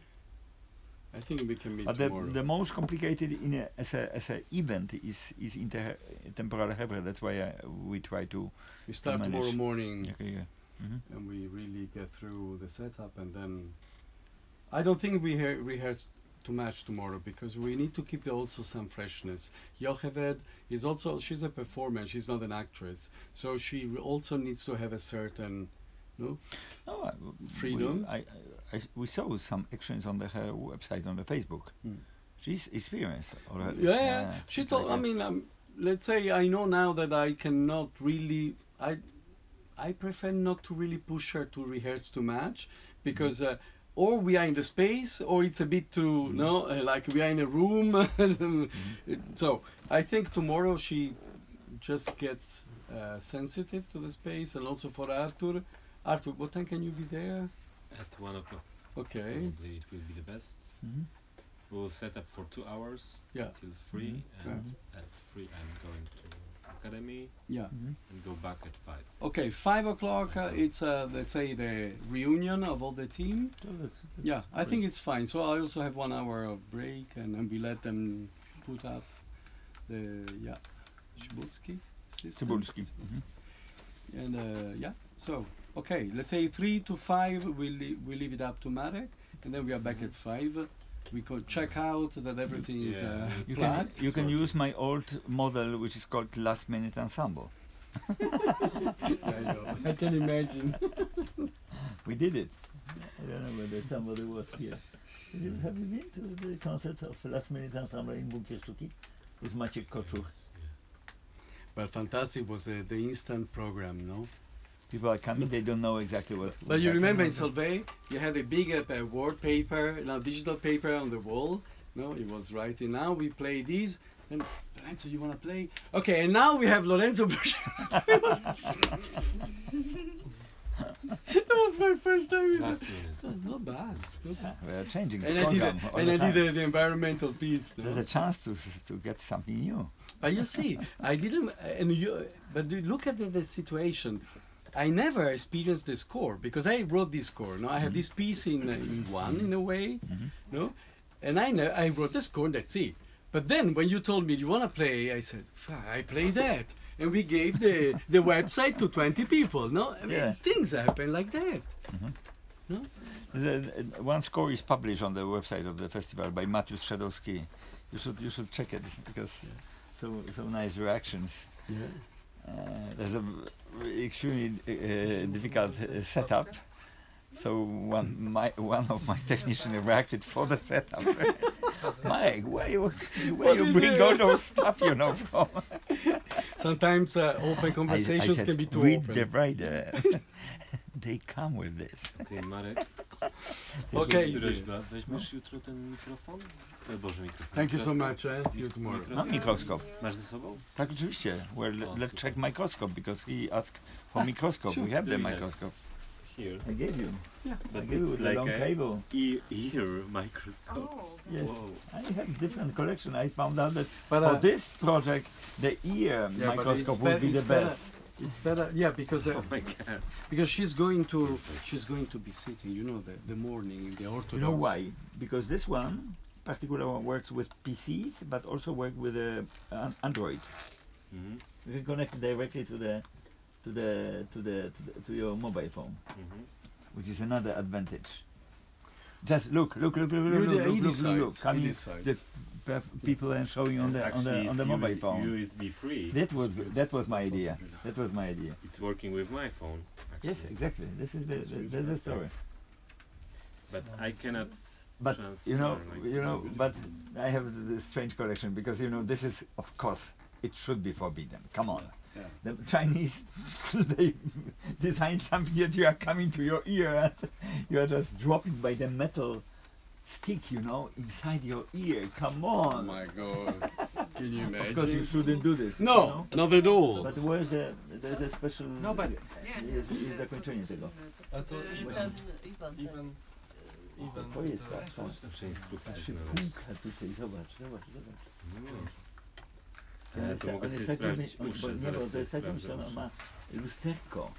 I think we can meet But tomorrow. the most complicated as a event is temporal Hebrew. That's why we try to. We start manage. tomorrow morning. Okay, yeah. And we really get through the setup, and then I don't think we rehearse too much tomorrow because we need to keep also some freshness. Yocheved is also, she's a performer, she's not an actress, so she also needs to have a certain, no? No, Freedom. We saw some actions on her website on the Facebook. Hmm. She's experienced already. Yeah, she things told. like I that. mean, let's say I know now that I cannot really. I prefer not to really push her to rehearse too much because or we are in the space or it's a bit too like we are in a room. So I think tomorrow she just gets sensitive to the space, and also for Arthur. Arthur, what time can you be there? At 1 o'clock. Okay. Probably it will be the best. Mhm. We'll set up for 2 hours Yeah. till 3, Mhm. and at 3 I'm going to academy Yeah. and go back at 5. Okay, 5 o'clock. It's let's say the reunion of all the team. So that's Yeah, I think it's fine. So I also have 1 hour of break, and then we let them put up the Cybulski system. Cybulski. And yeah, so okay, let's say 3 to 5. We leave it up to Marek, and then we are back at 5. We could check out that everything is Yeah. plugged. You can use my old model, which is called Last Minute Ensemble. I know. I can imagine. We did it. I don't know whether somebody was here. Have you been to the concert of Last Minute Ensemble in Bunkier Sztuki with Maciek Koczur? But fantastic was the instant program, no? People are coming, they don't know exactly what. But you remember in Solvay, you had a big wallpaper, now digital paper on the wall. No, it was writing. Now we play these. And Lorenzo, you want to play? Okay, and now we have Lorenzo. That was my first time. Last minute. Not bad. Not bad. We are changing the And I did, program all and the I time. did the environmental piece. No? There's a chance to get something new. But you see, I didn't, and you, but look at the situation. I never experienced the score because I wrote this score. No, I have this piece in one in a way, no, and I wrote the score. And that's it. But then when you told me you want to play, I said, I play that, and we gave the website to 20 people. No, I mean, Yeah. things happen like that. No, One score is published on the website of the festival by Mateusz Szadowski. You should check it because so nice reactions. yeah. There's a extremely difficult setup. So one of my technicians reacted for the setup. Mike, where you is bring it? all those stuff from? Sometimes open conversations I said, can be too read open. the writer. They come with this. Okej, Marek. Okay. Prośba, weźmiesz jutro ten mikrofon? Boże, mikrofon. Thank you so Mikroskop. much. See you tomorrow. Mam mikroskop. Masz ze sobą? Tak, oczywiście. Well, Oh, let's super. check microscope because he asked for microscope. sure. We have Do the we have? microscope. Here. I gave you. Yeah. I But gave you it's the like long a cable. ear microscope. Oh. Yes. Whoa. I have different collection. I found out that But for this project, the ear yeah, but microscope it's would be be- the it's better- best. It's better, yeah, because Oh my god. she's going to be sitting, you know, the morning in the Orthodox. You know why? Because this one, particular one, works with PCs, but also work with Android. Mhm. You can connect directly to your mobile phone, Mhm. which is another advantage. Just look. He Coming, decides. the people are showing on the Actually, on the it's mobile phone. USB free. That was my It's also idea. good. That was my idea. It's working with my phone. Actually. Yes, exactly. This is That's really that's the nice. story. But I cannot. But transfer you know, like but I have the strange collection because this is, of course, it should be forbidden. Come on, Yeah. the Chinese they design something that you are coming to your ear and you are just dropping by the metal stick, inside your ear. Come Oh on. my God! Can you imagine? Of course, you shouldn't do this. No, not at all. But there's a special. No, but jest zakończenie tego. A to To jest tak. Lepsze instrukcje się Szybka tutaj, zobacz. Nie możesz. On Ale jest to tak- mogę on sobie jest takim- sprawdzić on- uszy, bo nie, zaraz bo to sobie jest takim, sprawdzę że on uszy. ma lusterko,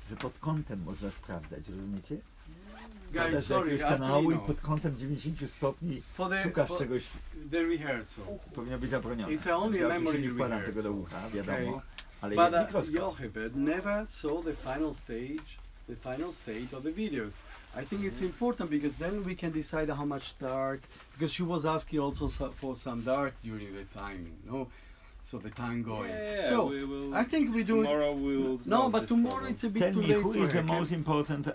że pod kątem można sprawdzać, rozumiecie? guys, Wkładasz sorry, jakiegoś kanału i Arturino, pod kątem 90 stopni for szukasz for czegoś, the rehearsal. powinno być zabronione. It's only a Ja oczywiście memory nie wkładam tego do rehearsal. ucha, wiadomo, Okay. ale But jest mikroskop. Jochebed never saw the final state of the videos. I think it's important because then we can decide how much dark. Because she was asking also for some dark during the timing, no? So the time going. Yeah, so we will. I think we do. Tomorrow we will. No, solve but this tomorrow problem. it's a bit Tell too me late who for is the her. most important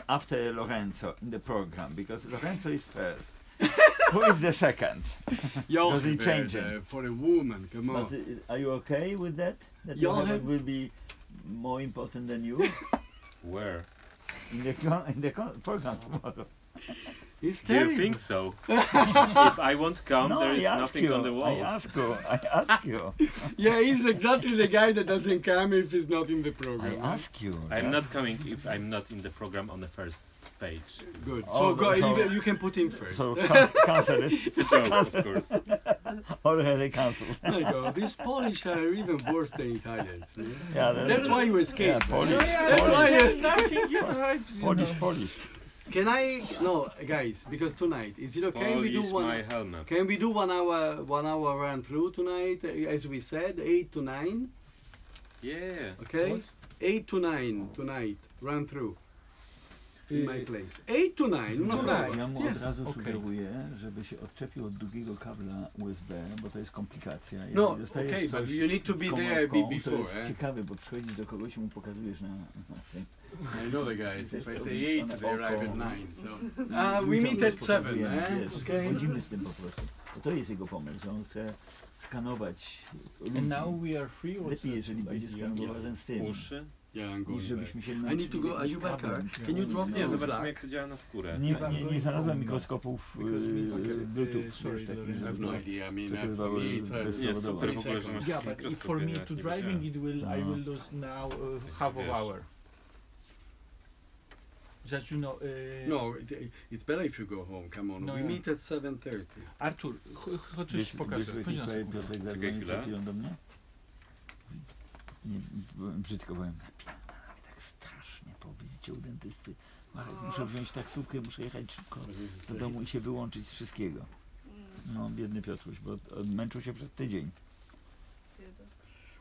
after Lorenzo in the program, because Lorenzo is first. Who is the second? Does it change it? For a woman, come on. But are you okay with that? That your Joachim husband will be more important than you Where? in the program tomorrow? It's Do you terrible. think so? If I won't come, No, there is I ask nothing you. on the I walls. ask you. Yeah, he's exactly the guy that doesn't come if he's not in the I program. ask you. I'm not coming if I'm not in the program on the first page. Good. Oh, So go. so- You can put him first. So cancel it. It's a joke, of course. Already cancelled. There you go. These Polish are even worse than Italians. Yeah? Yeah, That's why you escape. Yeah, Polish. That's why you escape. Polish. Can I? No, guys, because tonight is it okay? We do Polish one. my helmet. Can we do 1 hour run through tonight? As we said, 8 to 9. Yeah. Okay, 8 to 9 tonight. Run through. In my place. 8 to 9. No problem. Ja mu Yeah. od razu Okay. sugeruję, żeby się odczepił od długiego kabla USB, bo to jest komplikacja. Jeżeli No, dostajesz okay, but coś you need to be there komórką, before, to jest eh? ciekawe, bo przychodzisz do kogoś i mu pokazujesz na tym. I know the guys. If I say 8, they Oko. arrive at 9. So we meet at 7. Wiesz, Okay. chodzimy z tym po prostu. Bo to jest jego pomysł, że on chce skanować ludzi. And now we are free also. Lepiej, jeżeli będzie skanował razem z tym, Uszy. Yeah, I'm niż going back. żebyśmy się I need to męczyli go. Are you back? kablem. Can you drop me Nie, on zobaczymy Slack? jak to działa na skórę. Nie znalazłem mikroskopów Bluetooth, Sorry, wiesz, takich, I have żeby no idea. I mean, for przekrywały me, it's a bez Jest powodu. super w ogóle, że masz Yeah, but if for me to driving, I will lose now half of Wiesz. hour. Just you know. No, it's better if you go home. Come on. No, We yeah. meet at 7:30. Artur, chodź coś ci pokażę. Chodź na Piotrek sekунdę. zadzwonił chwilę. przed chwilą do mnie. Nie, brzydko powiem. Napierdalamy tak strasznie po wizycie u dentysty. Marek, muszę wziąć taksówkę, muszę jechać szybko do domu i się wyłączyć z wszystkiego. No, biedny Piotruś, bo męczył się przez tydzień.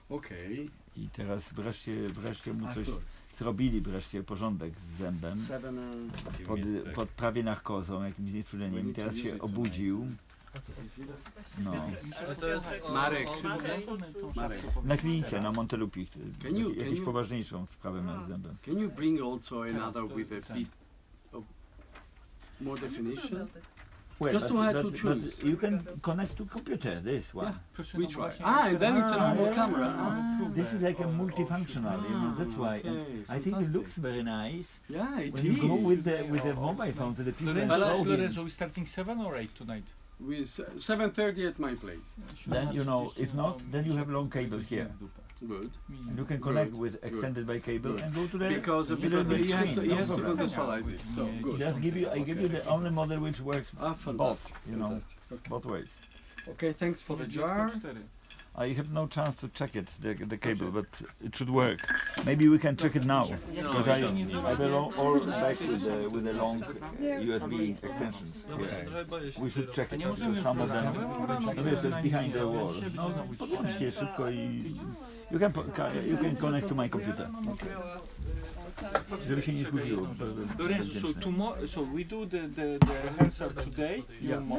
Okay. I teraz wreszcie mu coś Artur, zrobili, wreszcie porządek z zębem. 7. Pod prawie narkozą, jakimś znieczuleniem. I teraz się obudził. No. Ale to jest Marek. on- Marek, Na klinice, na Montelupich. Can you- Jakąś can you- poważniejszą sprawę miał z zębem. can you bring also another with a bit of more definition? Just to have to choose. You can connect to computer, this one. Yeah. Which one? And then it's a normal camera. This is like a multifunctional, you know, that's why. And okay, I think it looks fantastic. very nice. Yeah, it When you go is. with the mobile phone to the people and show Lorenzo, him, Lorenzo, we starting 7 or 8 tonight? With 7:30 at my place. then you know, if not, then you have long cable here. Good. And you can connect Good, with good, extended by cable good. and go to the Because little big he has to, screen, he no has to problem. contextualize it. So good. Just give you, I give you the only model which works Fantastic. both, you know, Fantastic. Okay. both ways. Okay, thanks for the jar. I have no chance to check it, the cable, but it should work. Maybe we can check it now, because I belong all back with the long USB extensions. Okay. Trochę boję się We should tego. check it, because some of them, no wiesz, to jest behind the wall. No, podłączcie szybko i you can connect to my computer. Żeby się nie zgubiło. Lorenzo, so we do the rehearsal today,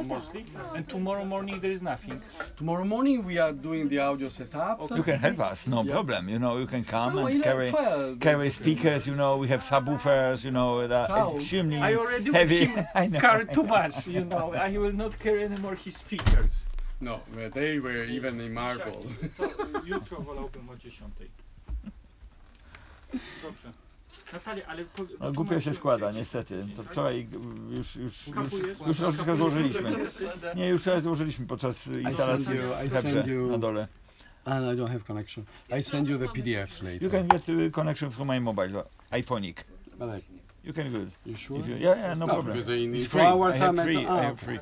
mostly, and tomorrow morning there is nothing. Tomorrow morning we are doing the audio setup. You can help us, no Yeah. problem. You know, you can come No, and 12. carry speakers. You know, we have subwoofers. You know, that Ciao. extremely I already heavy. him I know. carry too much, you know. I will not carry anymore his speakers. No, they were even in marble. Jutro wolałbym o 10:00. Dobrze. Natalia, ale... No, głupio się składa, niestety. To wczoraj już troszeczkę złożyliśmy. Nie, już teraz złożyliśmy podczas instalacji I w send Hebrze you- na dole. And I don't have connection. I send you the PDFs later. You can get connection from my mobile, iPhonic. But You can do it. you sure? If you, yeah, no problem. Because in It's 4 free. hours I have I'm at free. the- I have free.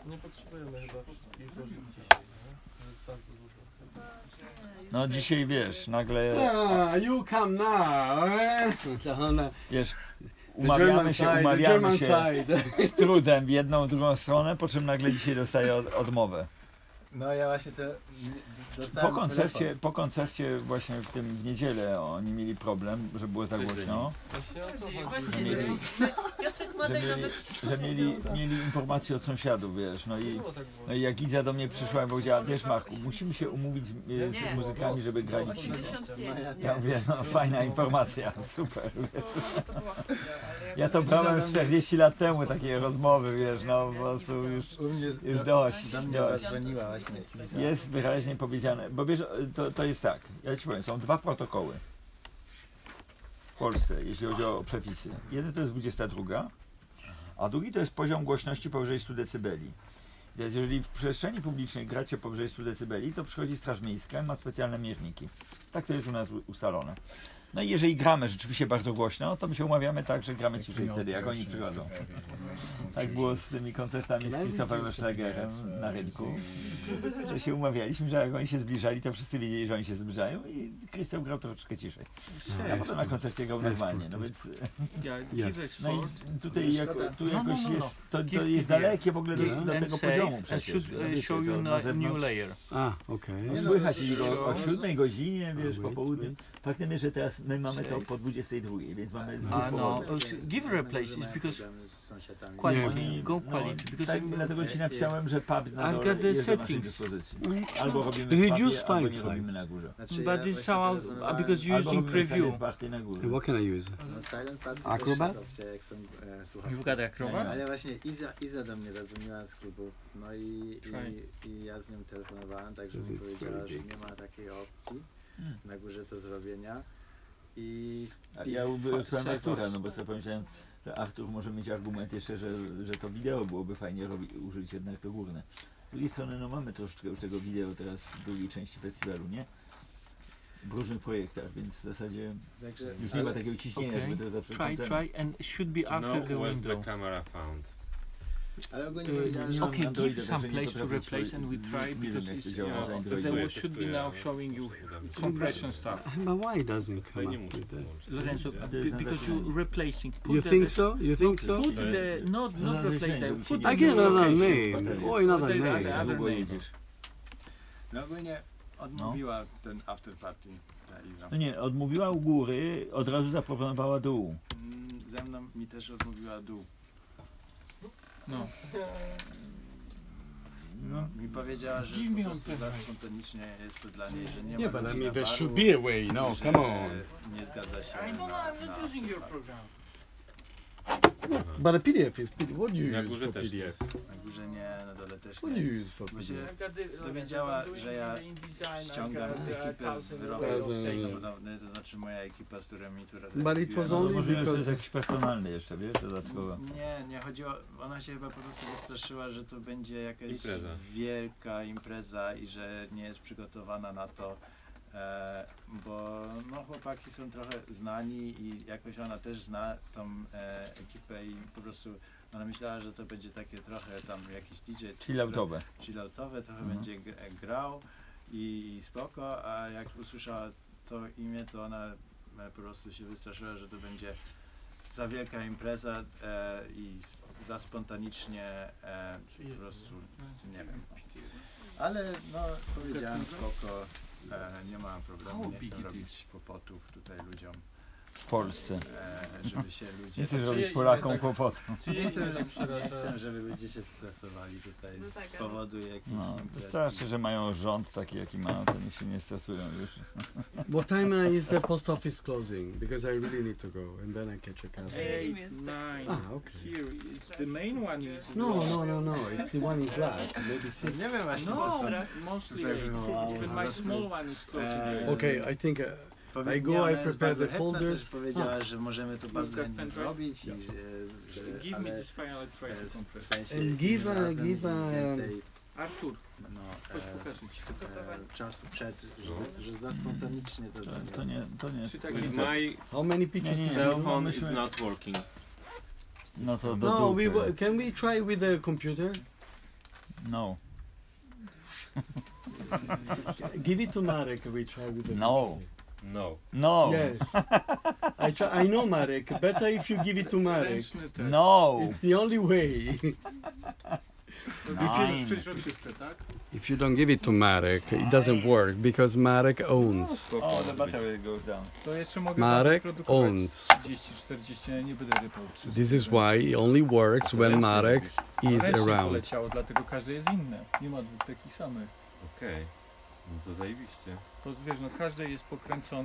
Nie potrzebujemy chyba wszystkich złożyć dzisiaj, nie? To jest bardzo dużo. No dzisiaj wiesz, nagle, You come now, eh? wiesz, The German umawiamy się side. z trudem w jedną, drugą stronę, po czym nagle dzisiaj dostaję odmowę. No ja właśnie to dostałem Po koncercie właśnie w niedzielę oni mieli problem, że było za głośno. Właśnie o co chodzi? Właśnie, Mieli- Piotrek ma tak nawet... Że mieli informacje od sąsiadów, wiesz, no i jak Iza do mnie przyszła i powiedziała, wiesz Marku, musimy się umówić z muzykami, żeby grali ci. 85. Ja mówię, no fajna informacja, super. To była chwila, ale jak Ja to brałem 40 lat temu, takie rozmowy, wiesz, no po prostu już dość. Do mnie zadzwoniła właśnie Iza. Jest wyraźnie powiedziane, bo wiesz, to jest tak, ja ci powiem, są dwa protokoły w Polsce, jeśli chodzi o przepisy. Jeden to jest 22, a drugi to jest poziom głośności powyżej 100 dB. Więc jeżeli w przestrzeni publicznej gracie powyżej 100 dB, to przychodzi Straż Miejska i ma specjalne mierniki. Tak to jest u nas ustalone. No i jeżeli gramy rzeczywiście bardzo głośno, to my się umawiamy tak, że gramy ciszej wtedy, jak oni przychodzą. Tak było z tymi koncertami z Christopherem Schlagerem na rynku, że się umawialiśmy, że jak oni się zbliżali, to wszyscy wiedzieli, że oni się zbliżają i Christopher grał troszeczkę ciszej. A potem na koncercie grał normalnie, no więc... No i tutaj tu jakoś jest, to jest dalekie w ogóle do tego poziomu przecież. Show you new layer. Okej. No słychać ich o 7 godzinie, wiesz, po południu. Faktem jest, że teraz my mamy to po 22, więc mamy No, give replace is because quality, go quality. Because tak, dlatego ci napisałem, że pub na I've dole got the jest do naszej settings. dyspozycji. Albo robimy w Reduce pubie, albo file nie robimy size. na górze. but this is how because you're Albo using robimy preview. silent party na górze. What can I use? No Silent Party Acrobat? też jest opcja, jak są słuchawki. You've got Acrobat? Ale właśnie Iza do mnie zadzwoniła z klubu, no i ja z nią telefonowałem, także mi powiedziała, że nie ma takiej opcji na górze to zrobienia. A ja wysłałem Artura, no bo sobie pomyślałem, że Artur może mieć argument jeszcze, że to wideo byłoby fajnie użyć jednak to górne. Z drugiej strony no mamy troszeczkę już tego wideo teraz w drugiej części festiwalu, nie? W różnych projektach, więc w zasadzie już nie ma takiego ciśnienia, żeby to zawsze Try and should be after the window. camera found. Ale ogólnie powiedziałem, że Okay, give some place to replace and we try because they should be now showing you compression stuff. But why it doesn't come up with that? Lorenzo, because you're replacing. You think so? You think so? Put the not replace. Put Again, the another location. name. Or another Other name. Długo name. jedziesz. no ogólnie odmówiła ten after party ta Iza. No nie, odmówiła u góry, od razu zaproponowała dół. Ze mną mi też odmówiła dół. No. No. Mi powiedziała, że po prostu za spontanicznie jest to dla niej, że nie ma Yeah, but I ludzi mean, na there baru, should be a way. No, że come on. nie zgadza się I don't know, I'm not using your after program. But a PDF is what do you Na use górze for też. PDFs? party. Na górze nie, na dole też What do nie. you use for Właśnie PDF? dowiedziała, że ja ściągam ekipę wyrobów podobny, to znaczy moja ekipa, z którą mi tu But it was No, only może jest because jakiś personalny jeszcze, wiesz, dodatkowo. Nie chodziło, ona się chyba po prostu wystraszyła, że to będzie jakaś Impreza. wielka impreza i że nie jest przygotowana na to, bo no, chłopaki są trochę znani i jakoś ona też zna tą ekipę i po prostu ona myślała, że to będzie takie trochę tam jakiś DJ chilloutowe, trochę będzie grał i spoko, a jak usłyszała to imię, to ona po prostu się wystraszyła, że to będzie za wielka impreza i za spontanicznie po prostu nie wiem. Ale no powiedziałem spoko, nie ma problemu, nie chcę robić kłopotów tutaj ludziom. W Polsce. Żeby się ludzie... Nie chcesz robić Polakom kłopotu. Nie chcę, żeby ludzie się stresowali tutaj No z tak, powodu jakichś No, imprez. wystarczy, że mają rząd taki jaki mają, to niech się nie stresują już. what time is the post office closing? Because I really need to go and then I catch a cab. 8, 9. Okay. Here, it's the main one is. No, it's the one in Slack. Maybe 6. Nie wiem właśnie, No, co mostly tutaj wywołało. even my small one is close to the. Okay, I think I go, Ona I jest prepare bardzo the chętna, folders. Też powiedziała, że możemy to bardzo got chętnie pen drive? zrobić i Give me ale this file, I'll try to w compress. sensie And give im a- razem give a- więcej Artur, no, chodź pokażę ci. czasu przed, że za spontanicznie to To nie. Przy takim- If my How many pictures? Nie, nie, cell no, phone is myśmy- not working. No to do No, dupy. can we try with the computer? No. Give it to Marek. We try with the No. computer. No. No. Yes. I know Marek. Better if you give it to Marek. Ręczny test. No. It's the only way. Nine. Przejrzyste, tak? If you don't give it to Marek, it doesn't work because Marek owns. Oh, the battery goes down. To jeszcze mogę Marek produkować owns. 30-40, ja nie będę rypał 300. This is why it only works when Marek is Ręcznie around. poleciało, dlatego każde jest inne. Nie ma dwóch takich samych. Okej. No to zajebiście. To wiesz, no każde jest pokręcone.